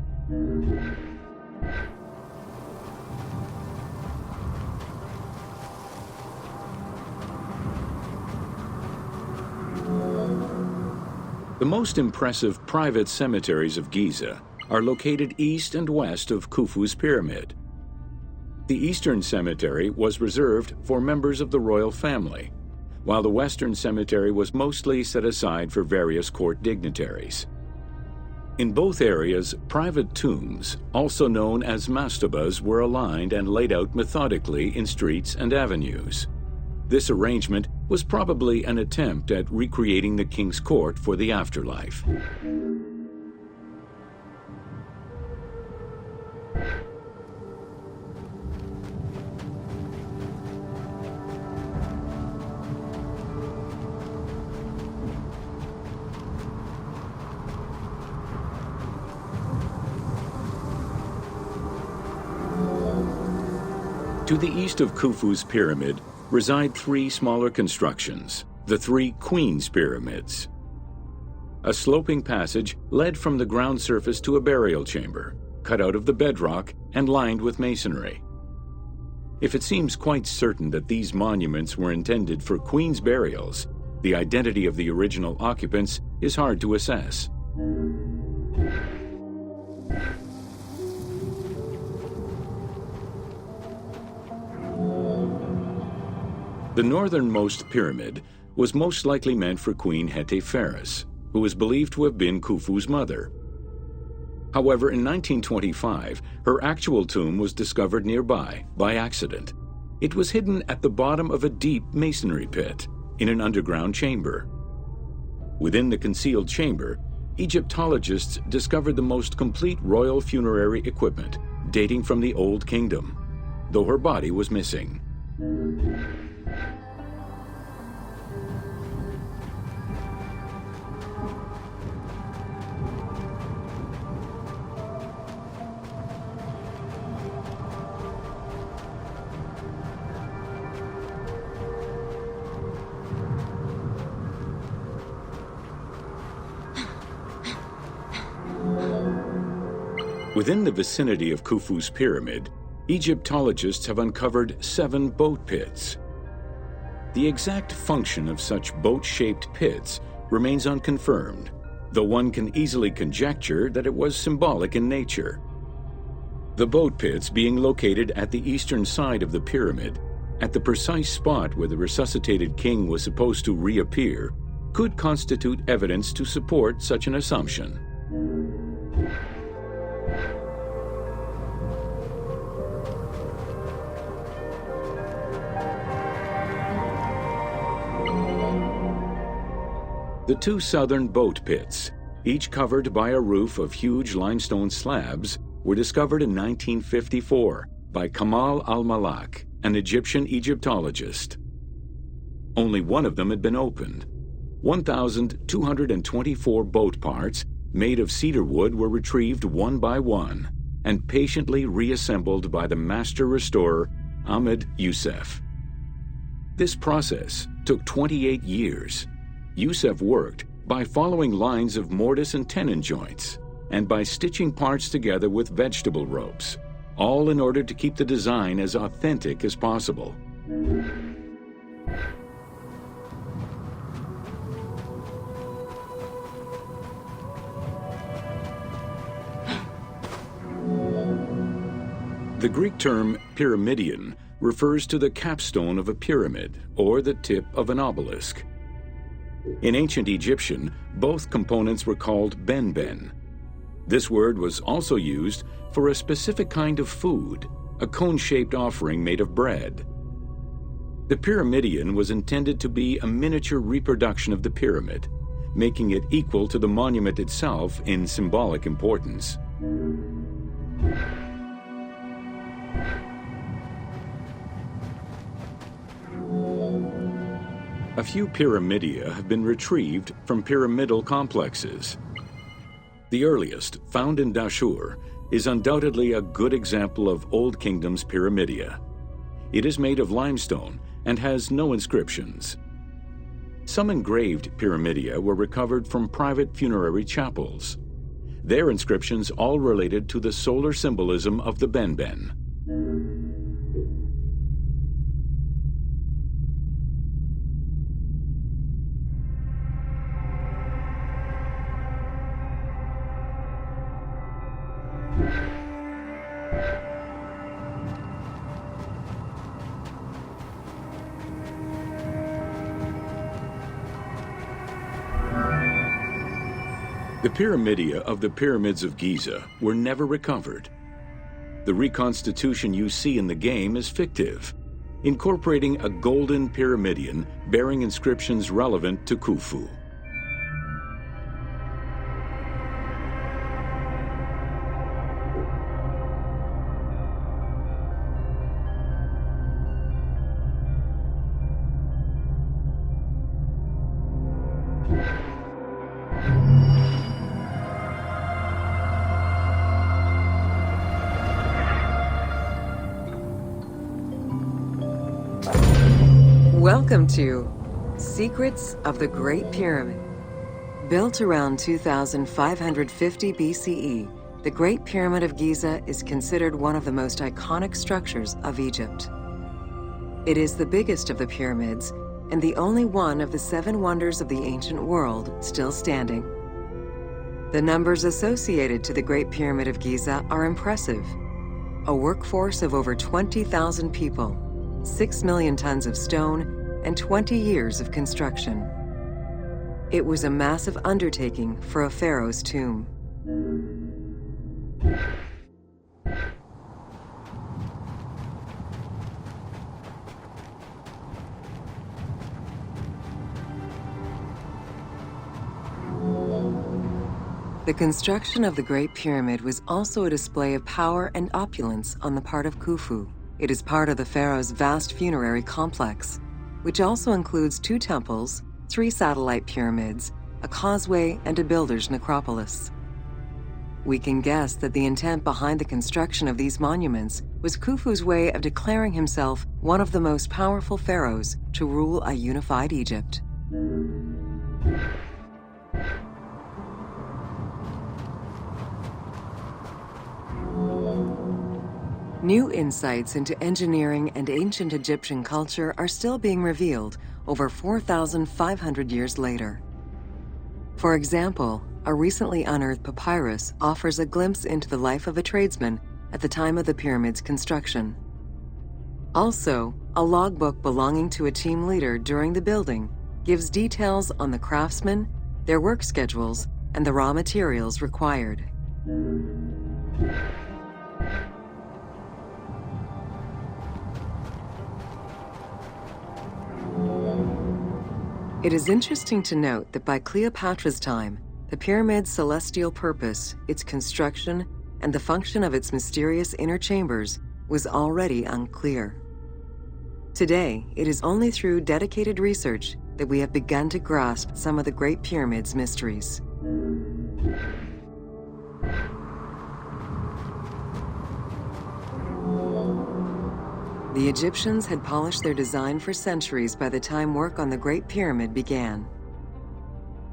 The most impressive private cemeteries of Giza are located east and west of Khufu's pyramid. The Eastern Cemetery was reserved for members of the royal family, while the Western Cemetery was mostly set aside for various court dignitaries. In both areas, private tombs, also known as mastabas, were aligned and laid out methodically in streets and avenues. This arrangement was probably an attempt at recreating the king's court for the afterlife. To the east of Khufu's pyramid reside three smaller constructions, the three Queen's Pyramids. A sloping passage led from the ground surface to a burial chamber, cut out of the bedrock and lined with masonry. If it seems quite certain that these monuments were intended for queen's burials, the identity of the original occupants is hard to assess. The northernmost pyramid was most likely meant for Queen Hetepheres, who is believed to have been Khufu's mother. However, in 1925, her actual tomb was discovered nearby by accident. It was hidden at the bottom of a deep masonry pit in an underground chamber. Within the concealed chamber, Egyptologists discovered the most complete royal funerary equipment, dating from the Old Kingdom, though her body was missing. Within the vicinity of Khufu's pyramid, Egyptologists have uncovered 7 boat pits. The exact function of such boat-shaped pits remains unconfirmed, though one can easily conjecture that it was symbolic in nature. The boat pits being located at the eastern side of the pyramid, at the precise spot where the resuscitated king was supposed to reappear, could constitute evidence to support such an assumption. The two southern boat pits, each covered by a roof of huge limestone slabs, were discovered in 1954 by Kamal al-Malak, an Egyptian Egyptologist. Only one of them had been opened. 1,224 boat parts made of cedar wood were retrieved one by one and patiently reassembled by the master restorer Ahmed Youssef. This process took 28 years. Youssef worked by following lines of mortise and tenon joints and by stitching parts together with vegetable ropes, all in order to keep the design as authentic as possible. The Greek term pyramidion refers to the capstone of a pyramid or the tip of an obelisk. In ancient Egyptian, both components were called benben. This word was also used for a specific kind of food, a cone-shaped offering made of bread. The pyramidion was intended to be a miniature reproduction of the pyramid, making it equal to the monument itself in symbolic importance. A few pyramidia have been retrieved from pyramidal complexes. The earliest, found in Dashur, is undoubtedly a good example of Old Kingdom's pyramidia. It is made of limestone and has no inscriptions. Some engraved pyramidia were recovered from private funerary chapels. Their inscriptions all related to the solar symbolism of the benben. The pyramidia of the pyramids of Giza were never recovered. The reconstitution you see in the game is fictive, incorporating a golden pyramidion bearing inscriptions relevant to Khufu. Welcome to Secrets of the Great Pyramid. Built around 2550 BCE, the Great Pyramid of Giza is considered one of the most iconic structures of Egypt. It is the biggest of the pyramids and the only one of the 7 wonders of the ancient world still standing. The numbers associated to the Great Pyramid of Giza are impressive. A workforce of over 20,000 people, 6 million tons of stone, and 20 years of construction. It was a massive undertaking for a pharaoh's tomb. The construction of the Great Pyramid was also a display of power and opulence on the part of Khufu. It is part of the pharaoh's vast funerary complex, which also includes 2 temples, 3 satellite pyramids, a causeway, and a builder's necropolis. We can guess that the intent behind the construction of these monuments was Khufu's way of declaring himself one of the most powerful pharaohs to rule a unified Egypt. New insights into engineering and ancient Egyptian culture are still being revealed over 4,500 years later. For example, a recently unearthed papyrus offers a glimpse into the life of a tradesman at the time of the pyramid's construction. Also, a logbook belonging to a team leader during the building gives details on the craftsmen, their work schedules, and the raw materials required. It is interesting to note that by Cleopatra's time, the pyramid's celestial purpose, its construction, and the function of its mysterious inner chambers was already unclear. Today, it is only through dedicated research that we have begun to grasp some of the Great Pyramid's mysteries. The Egyptians had polished their design for centuries by the time work on the Great Pyramid began.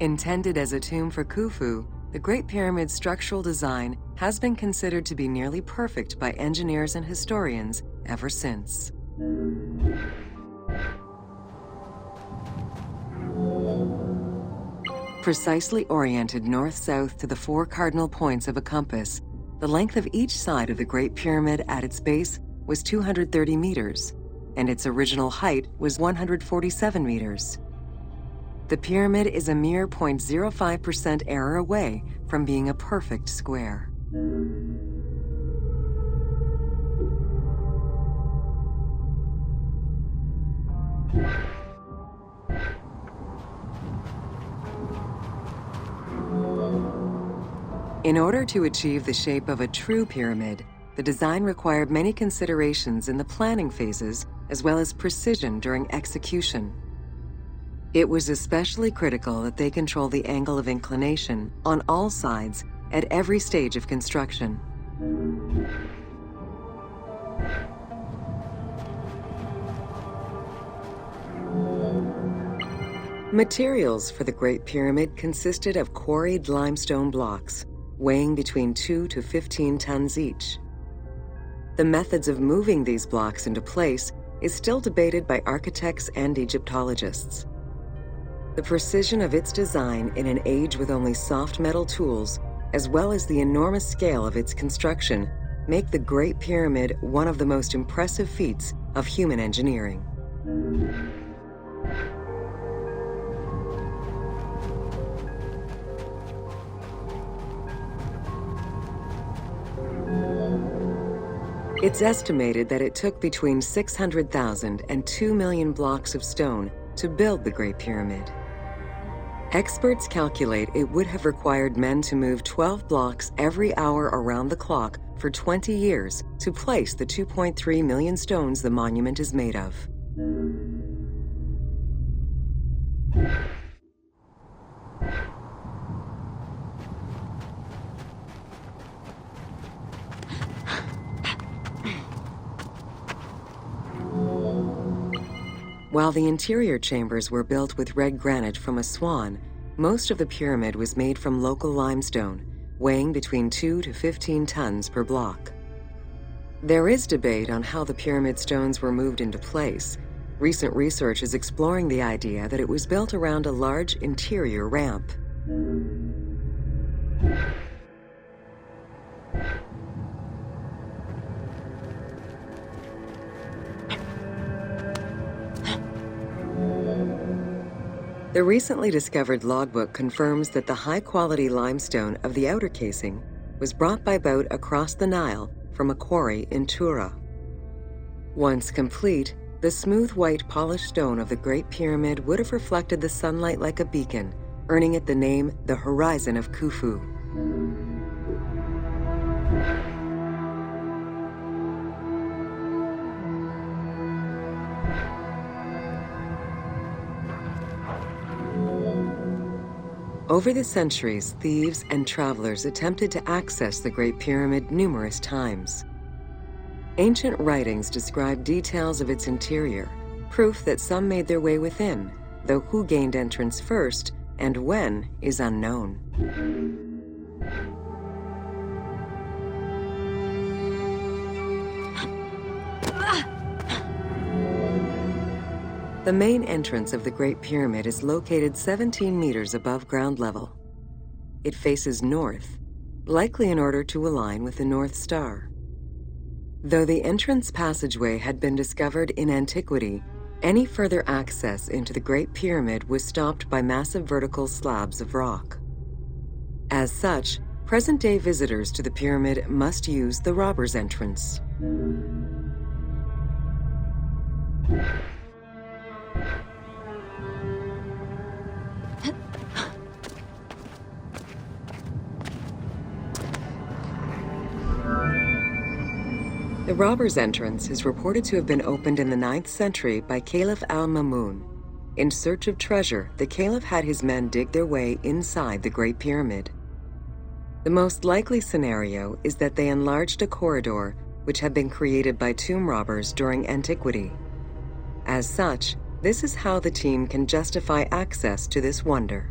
Intended as a tomb for Khufu, the Great Pyramid's structural design has been considered to be nearly perfect by engineers and historians ever since. Precisely oriented north-south to the 4 cardinal points of a compass, the length of each side of the Great Pyramid at its base was 230 meters, and its original height was 147 meters. The pyramid is a mere 0.05% error away from being a perfect square. In order to achieve the shape of a true pyramid, the design required many considerations in the planning phases as well as precision during execution. It was especially critical that they control the angle of inclination on all sides at every stage of construction. Materials for the Great Pyramid consisted of quarried limestone blocks, weighing between 2 to 15 tons each. The methods of moving these blocks into place is still debated by architects and Egyptologists. The precision of its design in an age with only soft metal tools, as well as the enormous scale of its construction, make the Great Pyramid one of the most impressive feats of human engineering. It's estimated that it took between 600,000 and 2 million blocks of stone to build the Great Pyramid. Experts calculate it would have required men to move 12 blocks every hour around the clock for 20 years to place the 2.3 million stones the monument is made of. While the interior chambers were built with red granite from Aswan, most of the pyramid was made from local limestone, weighing between 2 to 15 tons per block. There is debate on how the pyramid stones were moved into place. Recent research is exploring the idea that it was built around a large interior ramp. The recently discovered logbook confirms that the high-quality limestone of the outer casing was brought by boat across the Nile from a quarry in Tura. Once complete, the smooth white polished stone of the Great Pyramid would have reflected the sunlight like a beacon, earning it the name the Horizon of Khufu. Over the centuries, thieves and travelers attempted to access the Great Pyramid numerous times. Ancient writings describe details of its interior, proof that some made their way within, though who gained entrance first and when is unknown. The main entrance of the Great Pyramid is located 17 meters above ground level. it faces north, likely in order to align with the North Star. Though the entrance passageway had been discovered in antiquity, any further access into the Great Pyramid was stopped by massive vertical slabs of rock. As such, present-day visitors to the pyramid must use the robber's entrance. The robber's entrance is reported to have been opened in the 9th century by Caliph al-Mamun. In search of treasure, the Caliph had his men dig their way inside the Great Pyramid. The most likely scenario is that they enlarged a corridor which had been created by tomb robbers during antiquity. As such, this is how the team can justify access to this wonder.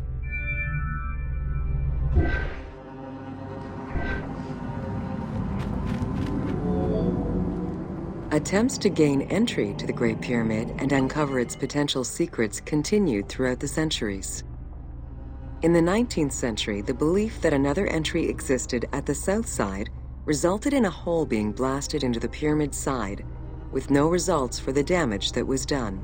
Attempts to gain entry to the Great Pyramid and uncover its potential secrets continued throughout the centuries. In the 19th century, the belief that another entry existed at the south side resulted in a hole being blasted into the pyramid's side, with no results for the damage that was done.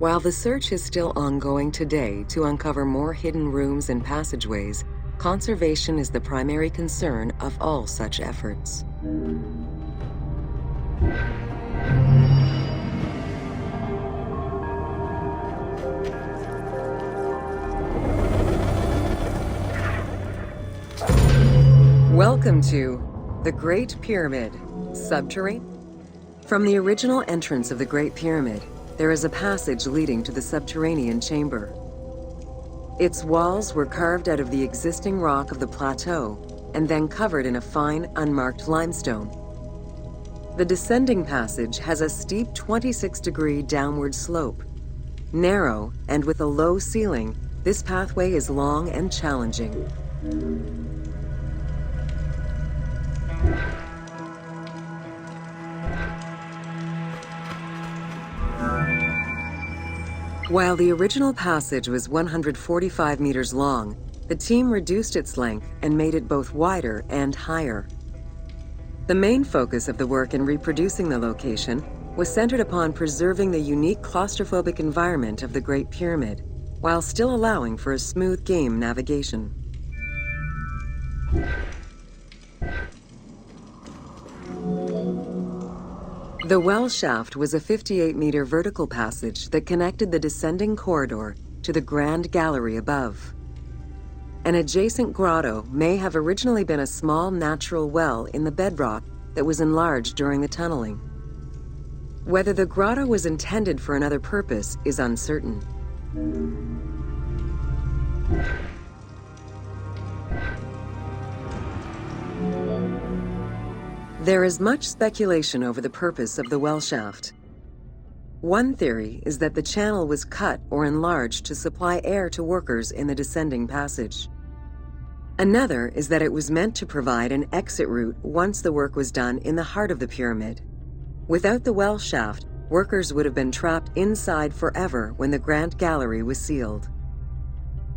While the search is still ongoing today to uncover more hidden rooms and passageways, conservation is the primary concern of all such efforts. Welcome to the Great Pyramid, subterranean. From the original entrance of the Great Pyramid, there is a passage leading to the subterranean chamber. Its walls were carved out of the existing rock of the plateau and then covered in a fine, unmarked limestone. The descending passage has a steep 26-degree downward slope. Narrow and with a low ceiling, this pathway is long and challenging. While the original passage was 145 meters long, the team reduced its length and made it both wider and higher. The main focus of the work in reproducing the location was centered upon preserving the unique claustrophobic environment of the Great Pyramid, while still allowing for a smooth game navigation. The well shaft was a 58-meter vertical passage that connected the descending corridor to the grand gallery above. An adjacent grotto may have originally been a small natural well in the bedrock that was enlarged during the tunneling. Whether the grotto was intended for another purpose is uncertain. There is much speculation over the purpose of the well shaft. One theory is that the channel was cut or enlarged to supply air to workers in the descending passage. Another is that it was meant to provide an exit route once the work was done in the heart of the pyramid. Without the well shaft, workers would have been trapped inside forever when the Grand Gallery was sealed.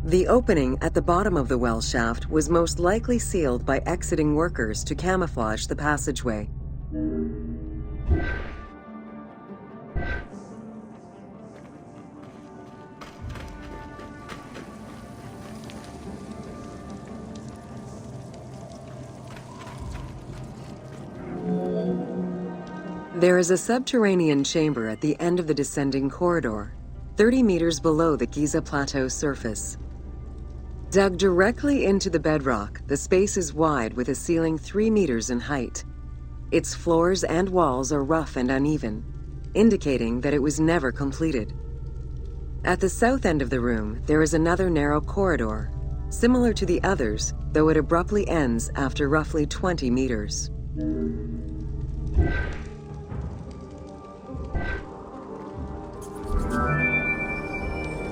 The opening at the bottom of the well shaft was most likely sealed by exiting workers to camouflage the passageway. There is a subterranean chamber at the end of the descending corridor, 30 meters below the Giza Plateau surface. Dug directly into the bedrock, the space is wide with a ceiling 3 meters in height. Its floors and walls are rough and uneven, indicating that it was never completed. At the south end of the room, there is another narrow corridor, similar to the others, though it abruptly ends after roughly 20 meters.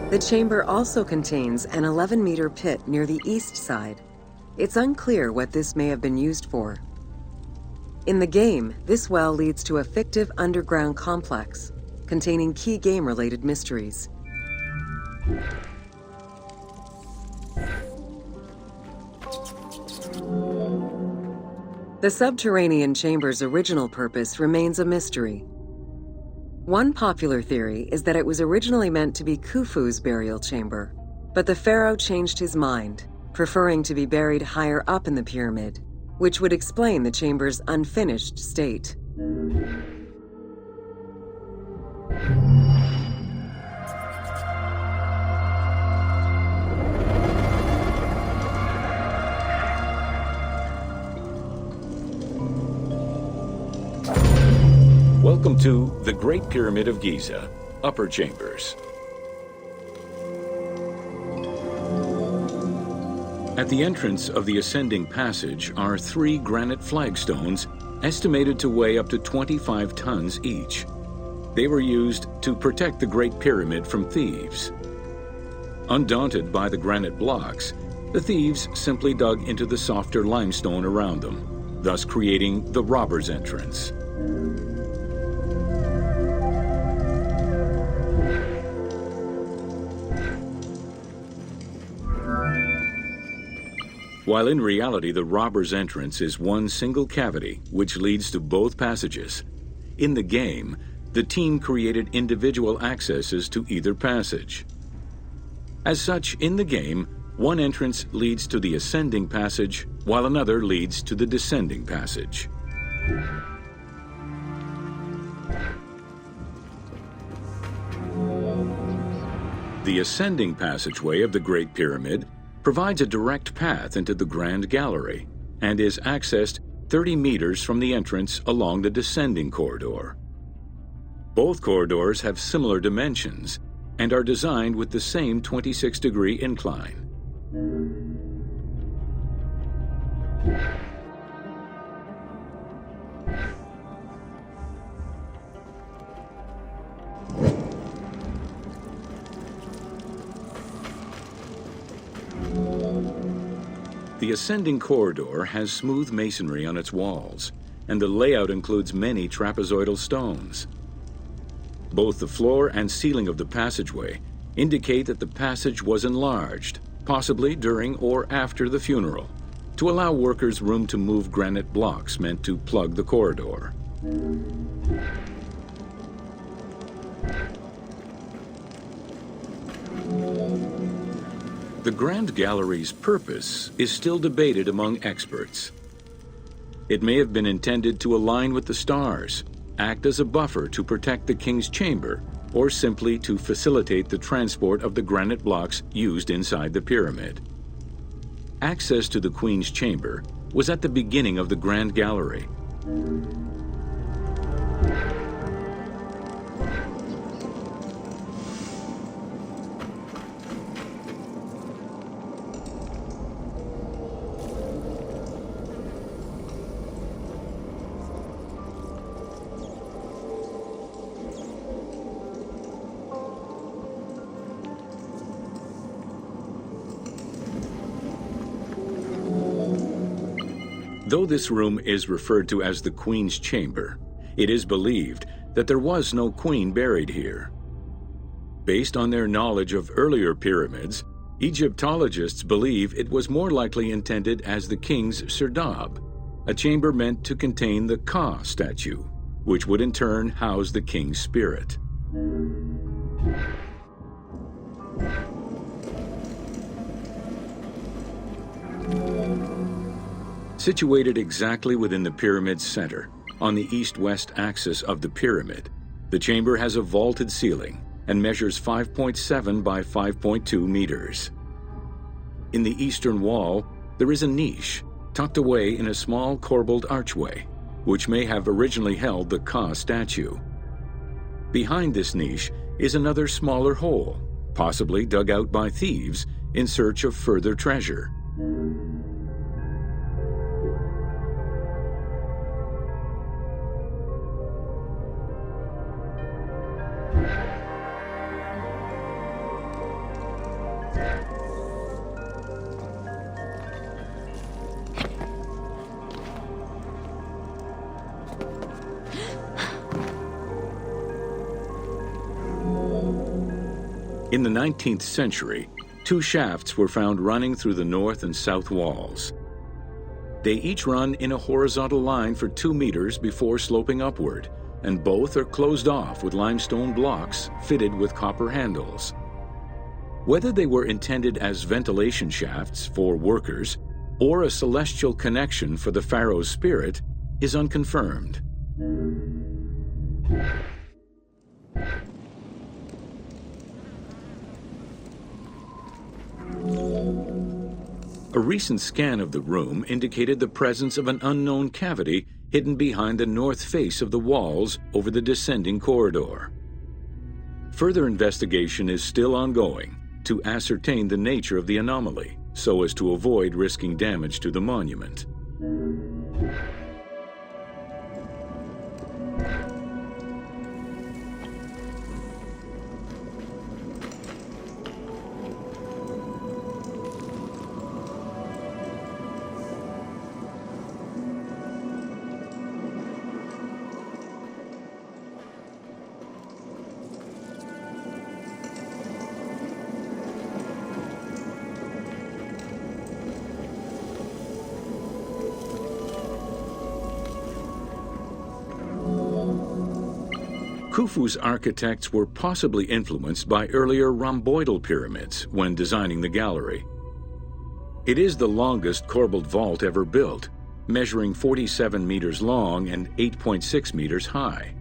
The chamber also contains an 11-meter pit near the east side. It's unclear what this may have been used for. In the game, this well leads to a fictive underground complex containing key game-related mysteries. The subterranean chamber's original purpose remains a mystery. One popular theory is that it was originally meant to be Khufu's burial chamber, but the pharaoh changed his mind, preferring to be buried higher up in the pyramid, which would explain the chamber's unfinished state. Welcome to the Great Pyramid of Giza, Upper Chambers. At the entrance of the ascending passage are 3 granite flagstones estimated to weigh up to 25 tons each. They were used to protect the Great Pyramid from thieves. Undaunted by the granite blocks, the thieves simply dug into the softer limestone around them, thus creating the robber's entrance. While in reality the robber's entrance is one single cavity which leads to both passages, in the game, the team created individual accesses to either passage. As such, in the game, one entrance leads to the ascending passage, while another leads to the descending passage. The ascending passageway of the Great Pyramid provides a direct path into the Grand Gallery and is accessed 30 meters from the entrance along the descending corridor. Both corridors have similar dimensions and are designed with the same 26-degree incline. The ascending corridor has smooth masonry on its walls, and the layout includes many trapezoidal stones. Both the floor and ceiling of the passageway indicate that the passage was enlarged, possibly during or after the funeral, to allow workers room to move granite blocks meant to plug the corridor. The Grand Gallery's purpose is still debated among experts. It may have been intended to align with the stars, act as a buffer to protect the king's chamber, or simply to facilitate the transport of the granite blocks used inside the pyramid. Access to the queen's chamber was at the beginning of the Grand Gallery. Though this room is referred to as the Queen's Chamber, it is believed that there was no queen buried here. Based on their knowledge of earlier pyramids, Egyptologists believe it was more likely intended as the king's serdab, a chamber meant to contain the Ka statue, which would in turn house the king's spirit. Situated exactly within the pyramid's center, on the east-west axis of the pyramid, the chamber has a vaulted ceiling and measures 5.7 by 5.2 meters. In the eastern wall, there is a niche tucked away in a small corbelled archway, which may have originally held the Ka statue. Behind this niche is another smaller hole, possibly dug out by thieves in search of further treasure. In the 19th century, Two shafts were found running through the north and south walls. They each run in a horizontal line for 2 meters before sloping upward, and both are closed off with limestone blocks fitted with copper handles. Whether they were intended as ventilation shafts for workers or a celestial connection for the pharaoh's spirit is unconfirmed. A recent scan of the room indicated the presence of an unknown cavity hidden behind the north face of the walls over the descending corridor. Further investigation is still ongoing to ascertain the nature of the anomaly, so as to avoid risking damage to the monument. Khufu's architects were possibly influenced by earlier rhomboidal pyramids when designing the gallery. It is the longest corbelled vault ever built, measuring 47 meters long and 8.6 meters high.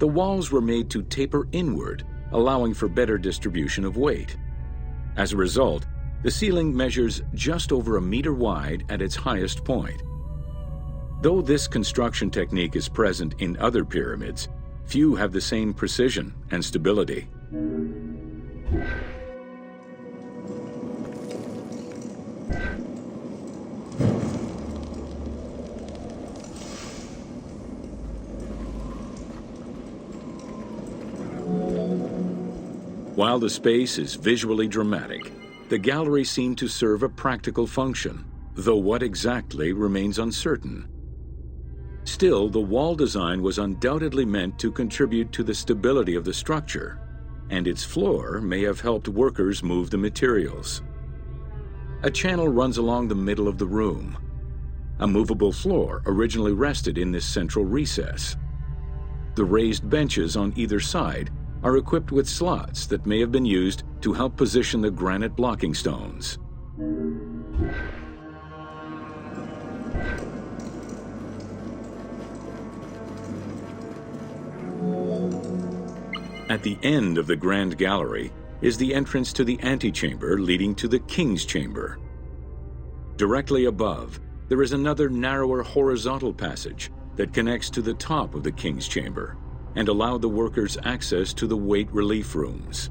The walls were made to taper inward, allowing for better distribution of weight. As a result, the ceiling measures just over a meter wide at its highest point. Though this construction technique is present in other pyramids, few have the same precision and stability. While the space is visually dramatic, the gallery seemed to serve a practical function, though what exactly remains uncertain. Still, the wall design was undoubtedly meant to contribute to the stability of the structure, and its floor may have helped workers move the materials. A channel runs along the middle of the room. A movable floor originally rested in this central recess. The raised benches on either side are equipped with slots that may have been used to help position the granite blocking stones. At the end of the Grand Gallery is the entrance to the antechamber leading to the King's Chamber. Directly above, there is another narrower horizontal passage that connects to the top of the King's Chamber and allowed the workers access to the weight relief rooms.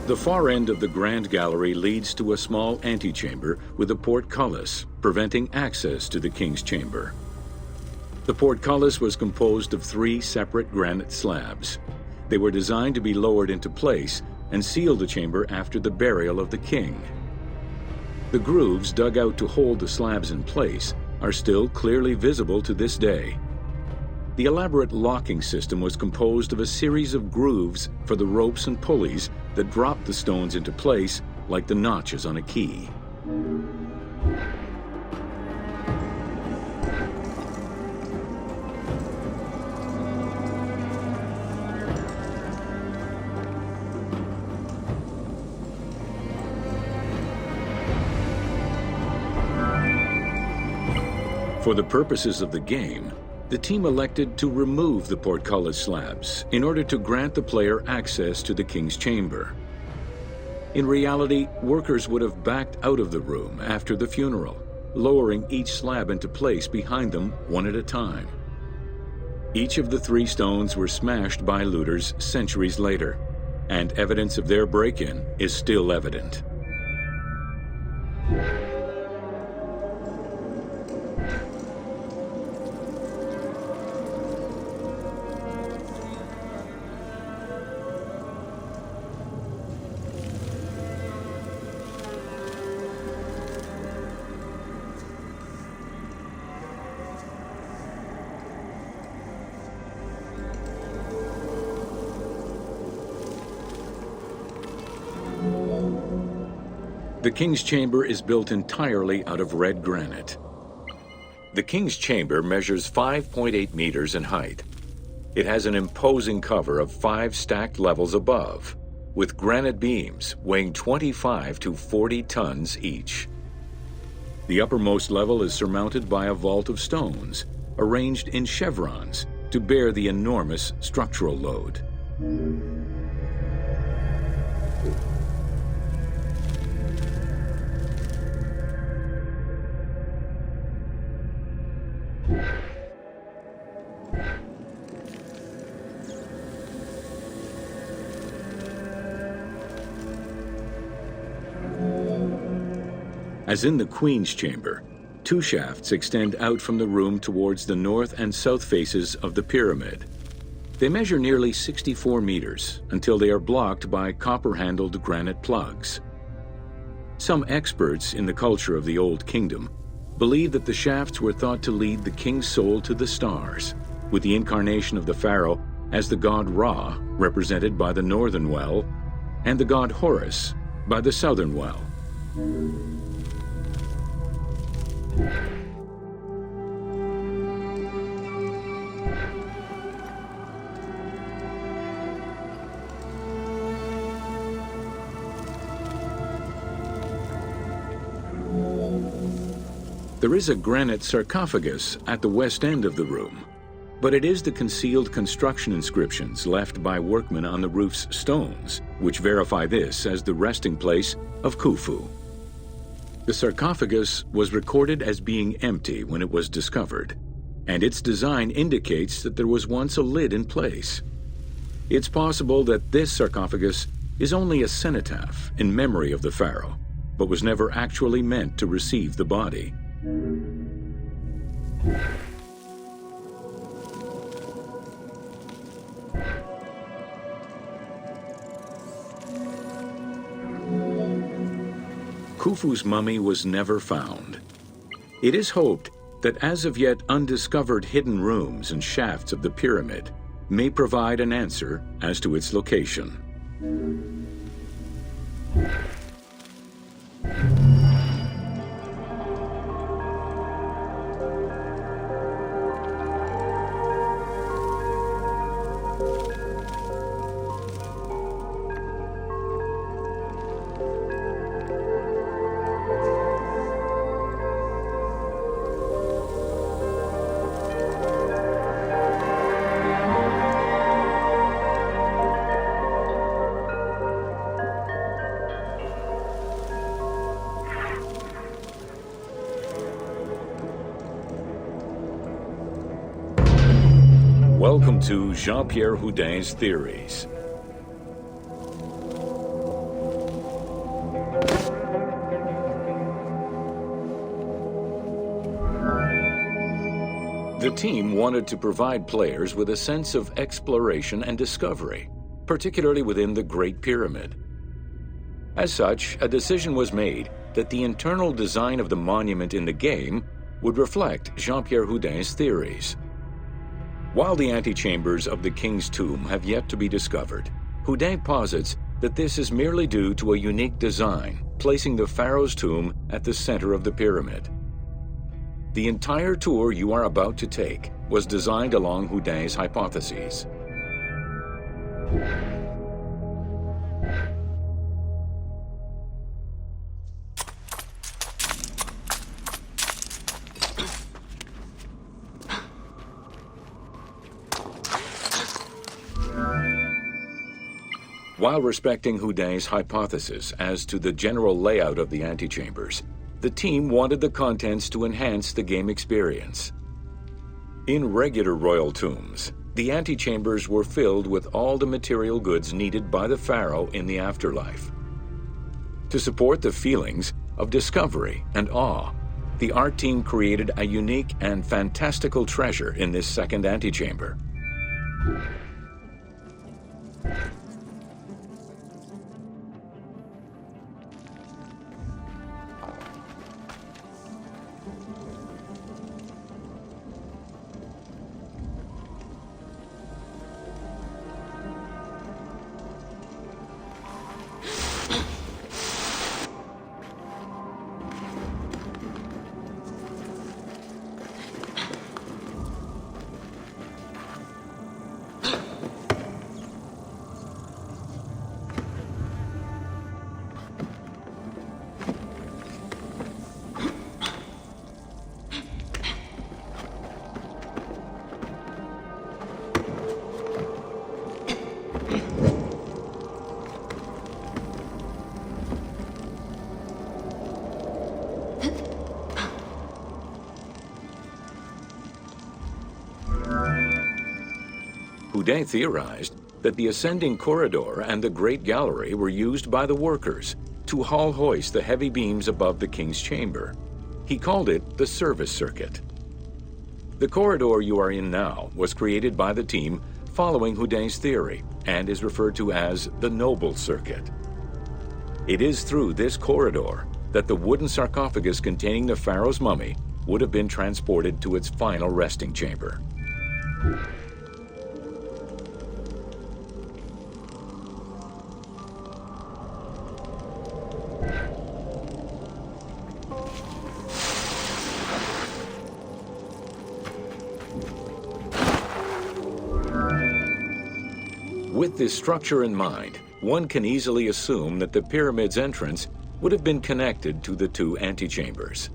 The far end of the Grand Gallery leads to a small antechamber with a portcullis, preventing access to the King's Chamber. The portcullis was composed of 3 separate granite slabs. They were designed to be lowered into place and seal the chamber after the burial of the king. The grooves dug out to hold the slabs in place are still clearly visible to this day. The elaborate locking system was composed of a series of grooves for the ropes and pulleys that dropped the stones into place like the notches on a key. For the purposes of the game, the team elected to remove the portcullis slabs in order to grant the player access to the King's Chamber. In reality, workers would have backed out of the room after the funeral, lowering each slab into place behind them one at a time. Each of the 3 stones were smashed by looters centuries later, and evidence of their break-in is still evident. The King's Chamber is built entirely out of red granite. The King's Chamber measures 5.8 meters in height. It has an imposing cover of 5 stacked levels above, with granite beams weighing 25 to 40 tons each. The uppermost level is surmounted by a vault of stones, arranged in chevrons to bear the enormous structural load. As in the Queen's Chamber, 2 shafts extend out from the room towards the north and south faces of the pyramid. They measure nearly 64 meters until they are blocked by copper-handled granite plugs. Some experts in the culture of the Old Kingdom believe that the shafts were thought to lead the king's soul to the stars, with the incarnation of the pharaoh as the god Ra, represented by the northern well, and the god Horus by the southern well. There is a granite sarcophagus at the west end of the room, but it is the concealed construction inscriptions left by workmen on the roof's stones which verify this as the resting place of Khufu. The sarcophagus was recorded as being empty when it was discovered, and its design indicates that there was once a lid in place. It's possible that this sarcophagus is only a cenotaph in memory of the pharaoh, but was never actually meant to receive the body. Khufu's mummy was never found. It is hoped that as of yet undiscovered hidden rooms and shafts of the pyramid may provide an answer as to its location. Welcome to Jean-Pierre Houdin's Theories. The team wanted to provide players with a sense of exploration and discovery, particularly within the Great Pyramid. As such, a decision was made that the internal design of the monument in the game would reflect Jean-Pierre Houdin's theories. While the antechambers of the king's tomb have yet to be discovered, Houdin posits that this is merely due to a unique design, placing the pharaoh's tomb at the center of the pyramid. The entire tour you are about to take was designed along Houdin's hypotheses. While respecting Houdin's hypothesis as to the general layout of the antechambers, the team wanted the contents to enhance the game experience. In regular royal tombs, the antechambers were filled with all the material goods needed by the pharaoh in the afterlife. To support the feelings of discovery and awe, the art team created a unique and fantastical treasure in this second antechamber. Houdet theorized that the ascending corridor and the Great Gallery were used by the workers to haul hoist the heavy beams above the king's chamber. He called it the service circuit. The corridor you are in now was created by the team following Houdet's theory and is referred to as the noble circuit. It is through this corridor that the wooden sarcophagus containing the pharaoh's mummy would have been transported to its final resting chamber. With this structure in mind, one can easily assume that the pyramid's entrance would have been connected to the two antechambers.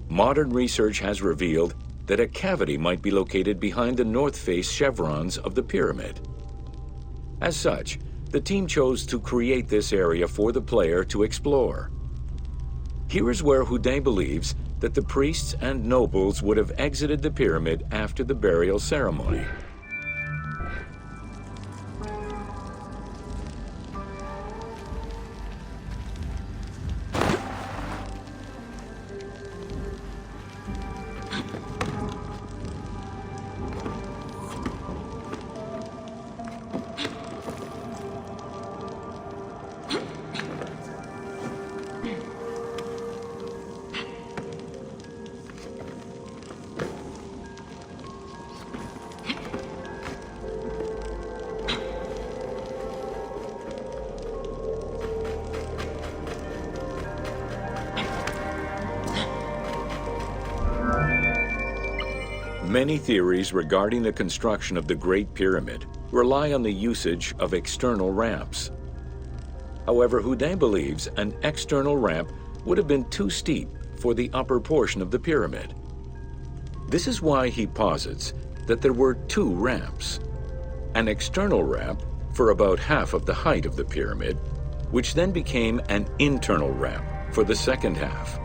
Modern research has revealed that a cavity might be located behind the north face chevrons of the pyramid. As such, the team chose to create this area for the player to explore. Here is where Houdet believes that the priests and nobles would have exited the pyramid after the burial ceremony. Many theories regarding the construction of the Great Pyramid rely on the usage of external ramps. However, Houdet believes an external ramp would have been too steep for the upper portion of the pyramid. This is why he posits that there were two ramps. An external ramp for about half of the height of the pyramid, which then became an internal ramp for the second half.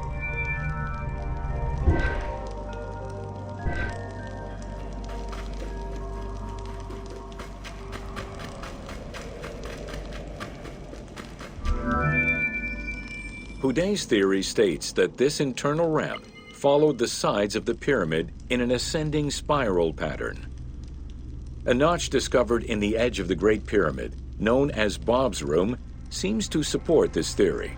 Houdet's theory states that this internal ramp followed the sides of the pyramid in an ascending spiral pattern. A notch discovered in the edge of the Great Pyramid, known as Bob's Room, seems to support this theory.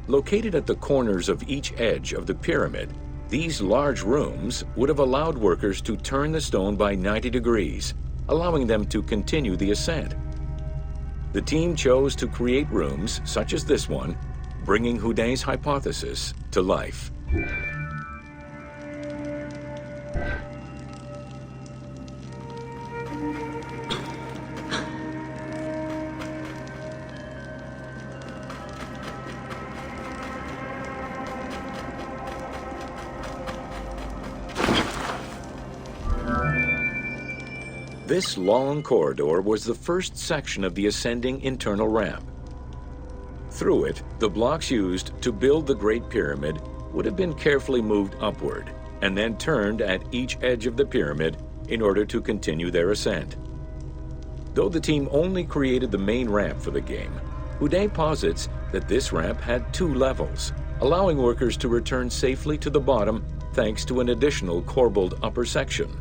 Located at the corners of each edge of the pyramid, these large rooms would have allowed workers to turn the stone by 90 degrees, allowing them to continue the ascent. The team chose to create rooms such as this one, bringing Houdet's hypothesis to life. This long corridor was the first section of the ascending internal ramp. Through it, the blocks used to build the Great Pyramid would have been carefully moved upward and then turned at each edge of the pyramid in order to continue their ascent. Though the team only created the main ramp for the game, Houdet posits that this ramp had two levels, allowing workers to return safely to the bottom thanks to an additional corbelled upper section.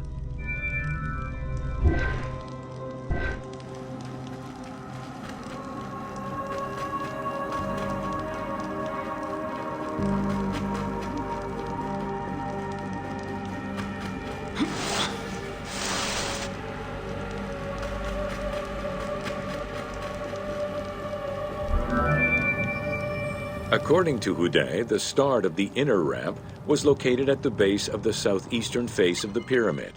According to Houdet, the start of the inner ramp was located at the base of the southeastern face of the pyramid.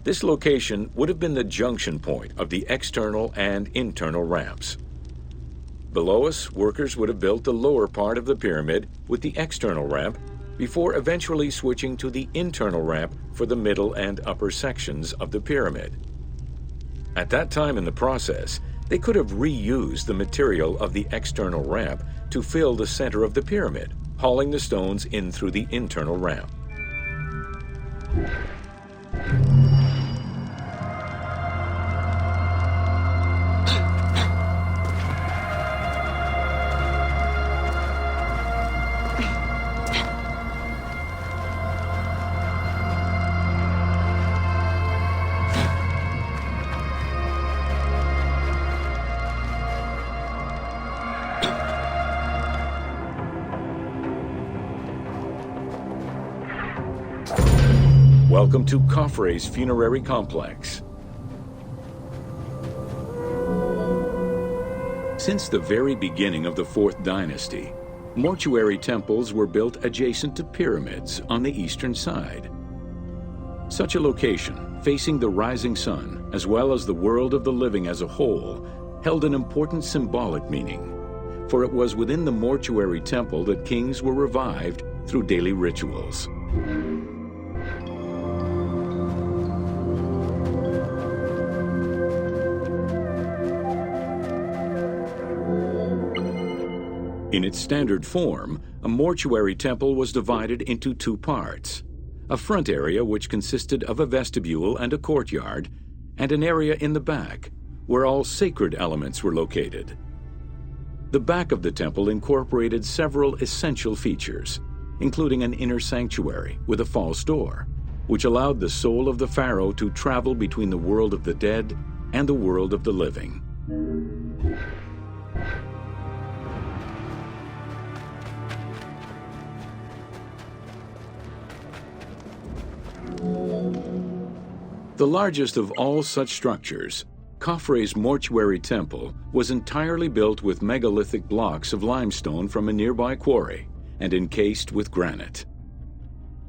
This location would have been the junction point of the external and internal ramps. Below us, workers would have built the lower part of the pyramid with the external ramp before eventually switching to the internal ramp for the middle and upper sections of the pyramid. At that time in the process, they could have reused the material of the external ramp to fill the center of the pyramid, hauling the stones in through the internal ramp. Welcome to Khafre's funerary complex. Since the very beginning of the 4th dynasty, mortuary temples were built adjacent to pyramids on the eastern side. Such a location, facing the rising sun, as well as the world of the living as a whole, held an important symbolic meaning, for it was within the mortuary temple that kings were revived through daily rituals. In its standard form, a mortuary temple was divided into 2 parts: a front area which consisted of a vestibule and a courtyard, and an area in the back, where all sacred elements were located. The back of the temple incorporated several essential features, including an inner sanctuary with a false door, which allowed the soul of the pharaoh to travel between the world of the dead and the world of the living. The largest of all such structures, Khafre's mortuary temple was entirely built with megalithic blocks of limestone from a nearby quarry and encased with granite.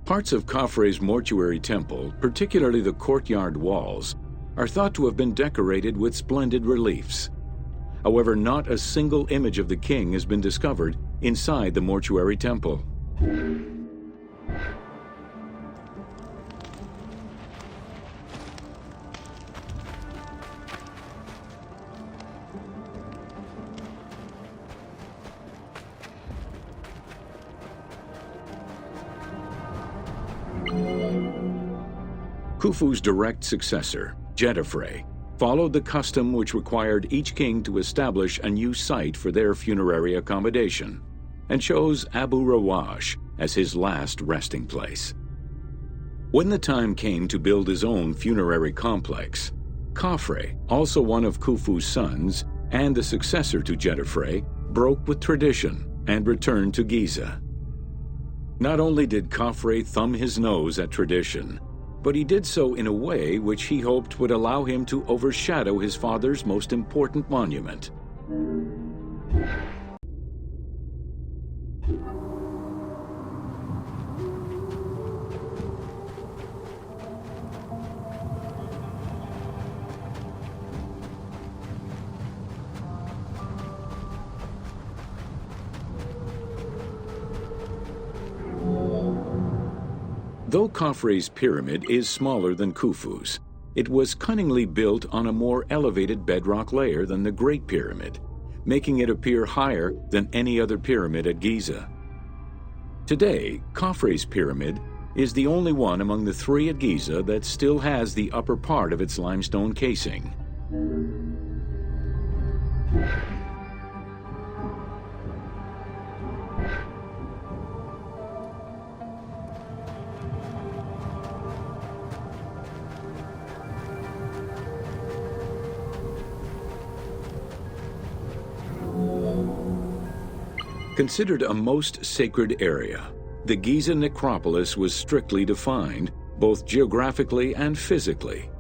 Parts of Khafre's mortuary temple, particularly the courtyard walls, are thought to have been decorated with splendid reliefs. However, not a single image of the king has been discovered inside the mortuary temple. Khufu's direct successor, Djedefre, followed the custom which required each king to establish a new site for their funerary accommodation, and chose Abu Rawash as his last resting place. When the time came to build his own funerary complex, Khafre, also one of Khufu's sons and the successor to Djedefre, broke with tradition and returned to Giza. Not only did Khafre thumb his nose at tradition, but he did so in a way which he hoped would allow him to overshadow his father's most important monument. Though Khafre's pyramid is smaller than Khufu's, it was cunningly built on a more elevated bedrock layer than the Great Pyramid, making it appear higher than any other pyramid at Giza. Today, Khafre's pyramid is the only one among the 3 at Giza that still has the upper part of its limestone casing. Considered a most sacred area, the Giza necropolis was strictly defined, both geographically and physically.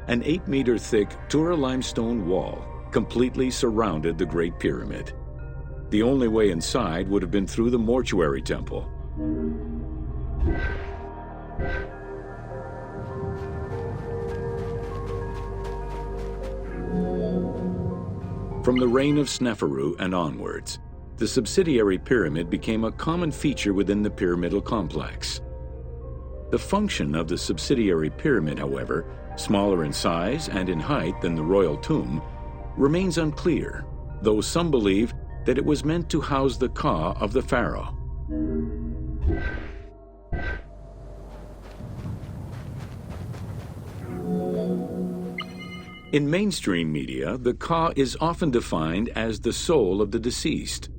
An 8-meter-thick Tura limestone wall completely surrounded the Great Pyramid. The only way inside would have been through the mortuary temple. From the reign of Sneferu and onwards, the subsidiary pyramid became a common feature within the pyramidal complex. The function of the subsidiary pyramid, however, smaller in size and in height than the royal tomb, remains unclear, though some believe that it was meant to house the ka of the pharaoh. In mainstream media, the ka is often defined as the soul of the deceased.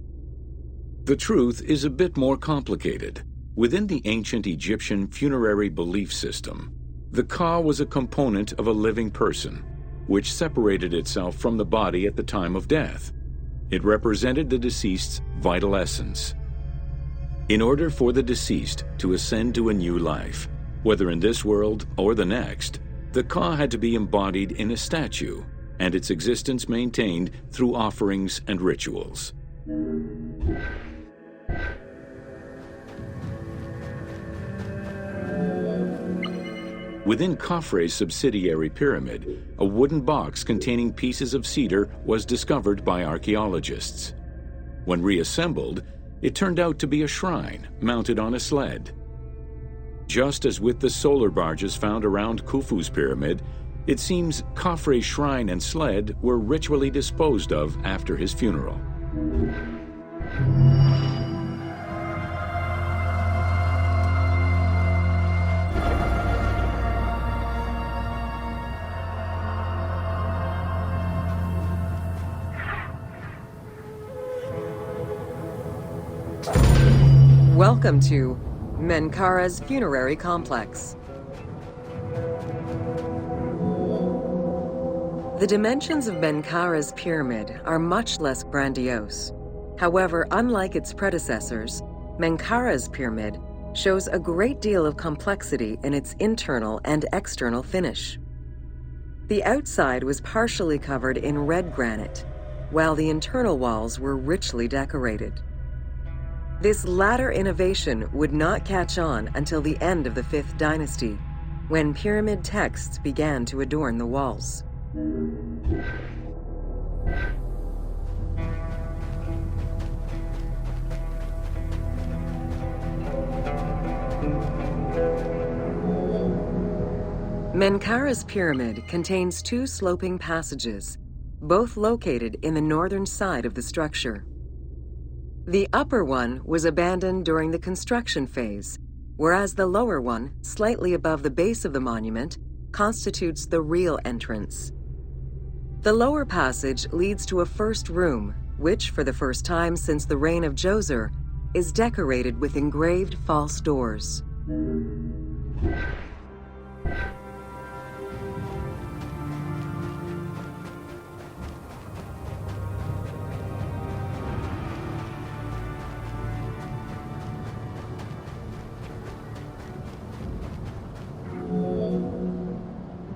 The truth is a bit more complicated. Within the ancient Egyptian funerary belief system, the ka was a component of a living person, which separated itself from the body at the time of death. It represented the deceased's vital essence. In order for the deceased to ascend to a new life, Whether in this world or the next, the Ka had to be embodied in a statue, and its existence maintained through offerings and rituals. Within Khafre's subsidiary pyramid, a wooden box containing pieces of cedar was discovered by archaeologists. When reassembled, it turned out to be a shrine mounted on a sled. Just as with the solar barges found around Khufu's pyramid, it seems Khafre's shrine and sled were ritually disposed of after his funeral. Welcome to Menkaura's funerary complex. The dimensions of Menkaura's pyramid are much less grandiose. However, unlike its predecessors, Menkaura's pyramid shows a great deal of complexity in its internal and external finish. The outside was partially covered in red granite, while the internal walls were richly decorated. This latter innovation would not catch on until the end of the 5th dynasty, when pyramid texts began to adorn the walls. Menkaura's pyramid contains 2 sloping passages, both located in the northern side of the structure. The upper one was abandoned during the construction phase, whereas the lower one, slightly above the base of the monument, constitutes the real entrance. The lower passage leads to a first room, which, for the first time since the reign of Djoser, is decorated with engraved false doors.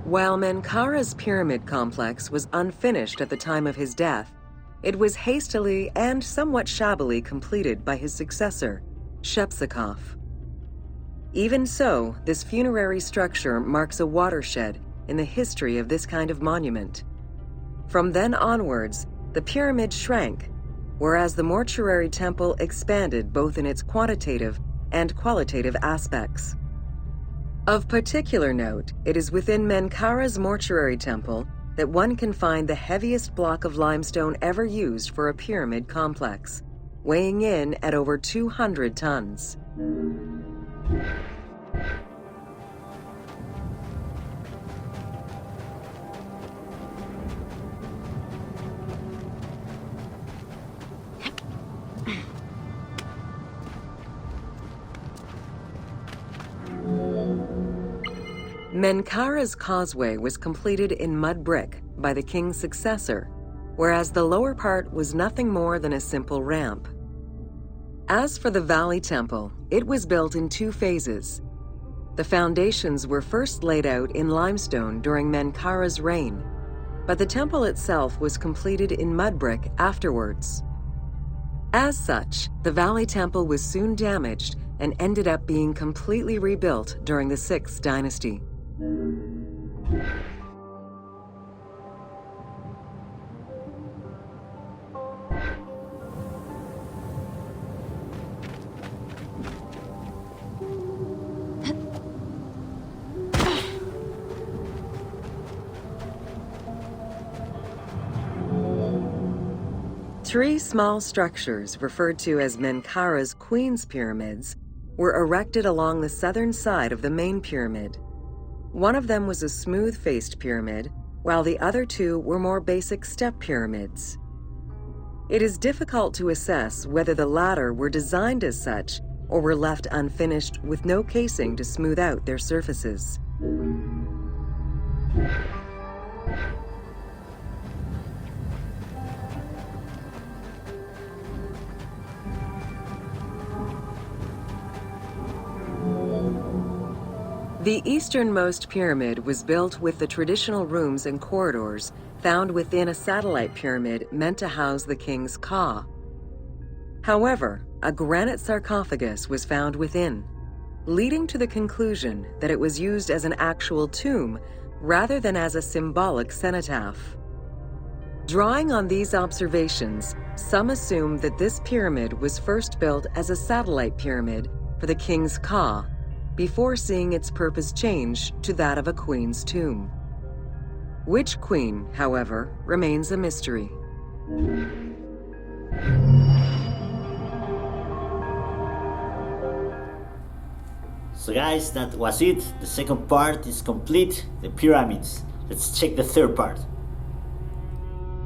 While Menkaura's pyramid complex was unfinished at the time of his death, it was hastily and somewhat shabbily completed by his successor, Shepseskaf. Even so, this funerary structure marks a watershed in the history of this kind of monument. From then onwards, the pyramid shrank, whereas the mortuary temple expanded both in its quantitative and qualitative aspects. Of particular note, it is within Menkaura's mortuary temple that one can find the heaviest block of limestone ever used for a pyramid complex, weighing in at over 200 tons. Menkaura's causeway was completed in mud brick by the king's successor, whereas the lower part was nothing more than a simple ramp. As for the Valley Temple, it was built in 2 phases. The foundations were first laid out in limestone during Menkaura's reign, but the temple itself was completed in mud brick afterwards. As such, the Valley Temple was soon damaged and ended up being completely rebuilt during the 6th dynasty. Three small structures, referred to as Menkaura's Queen's Pyramids, were erected along the southern side of the main pyramid. One of them was a smooth-faced pyramid, while the other 2 were more basic step pyramids. It is difficult to assess whether the latter were designed as such or were left unfinished with no casing to smooth out their surfaces. The easternmost pyramid was built with the traditional rooms and corridors found within a satellite pyramid meant to house the king's ka. However, a granite sarcophagus was found within, leading to the conclusion that it was used as an actual tomb rather than as a symbolic cenotaph. Drawing on these observations, some assume that this pyramid was first built as a satellite pyramid for the king's ka, before seeing its purpose change to that of a queen's tomb. Which queen, however, remains a mystery. So guys, that was it. The second part is complete, the pyramids. Let's check the third part.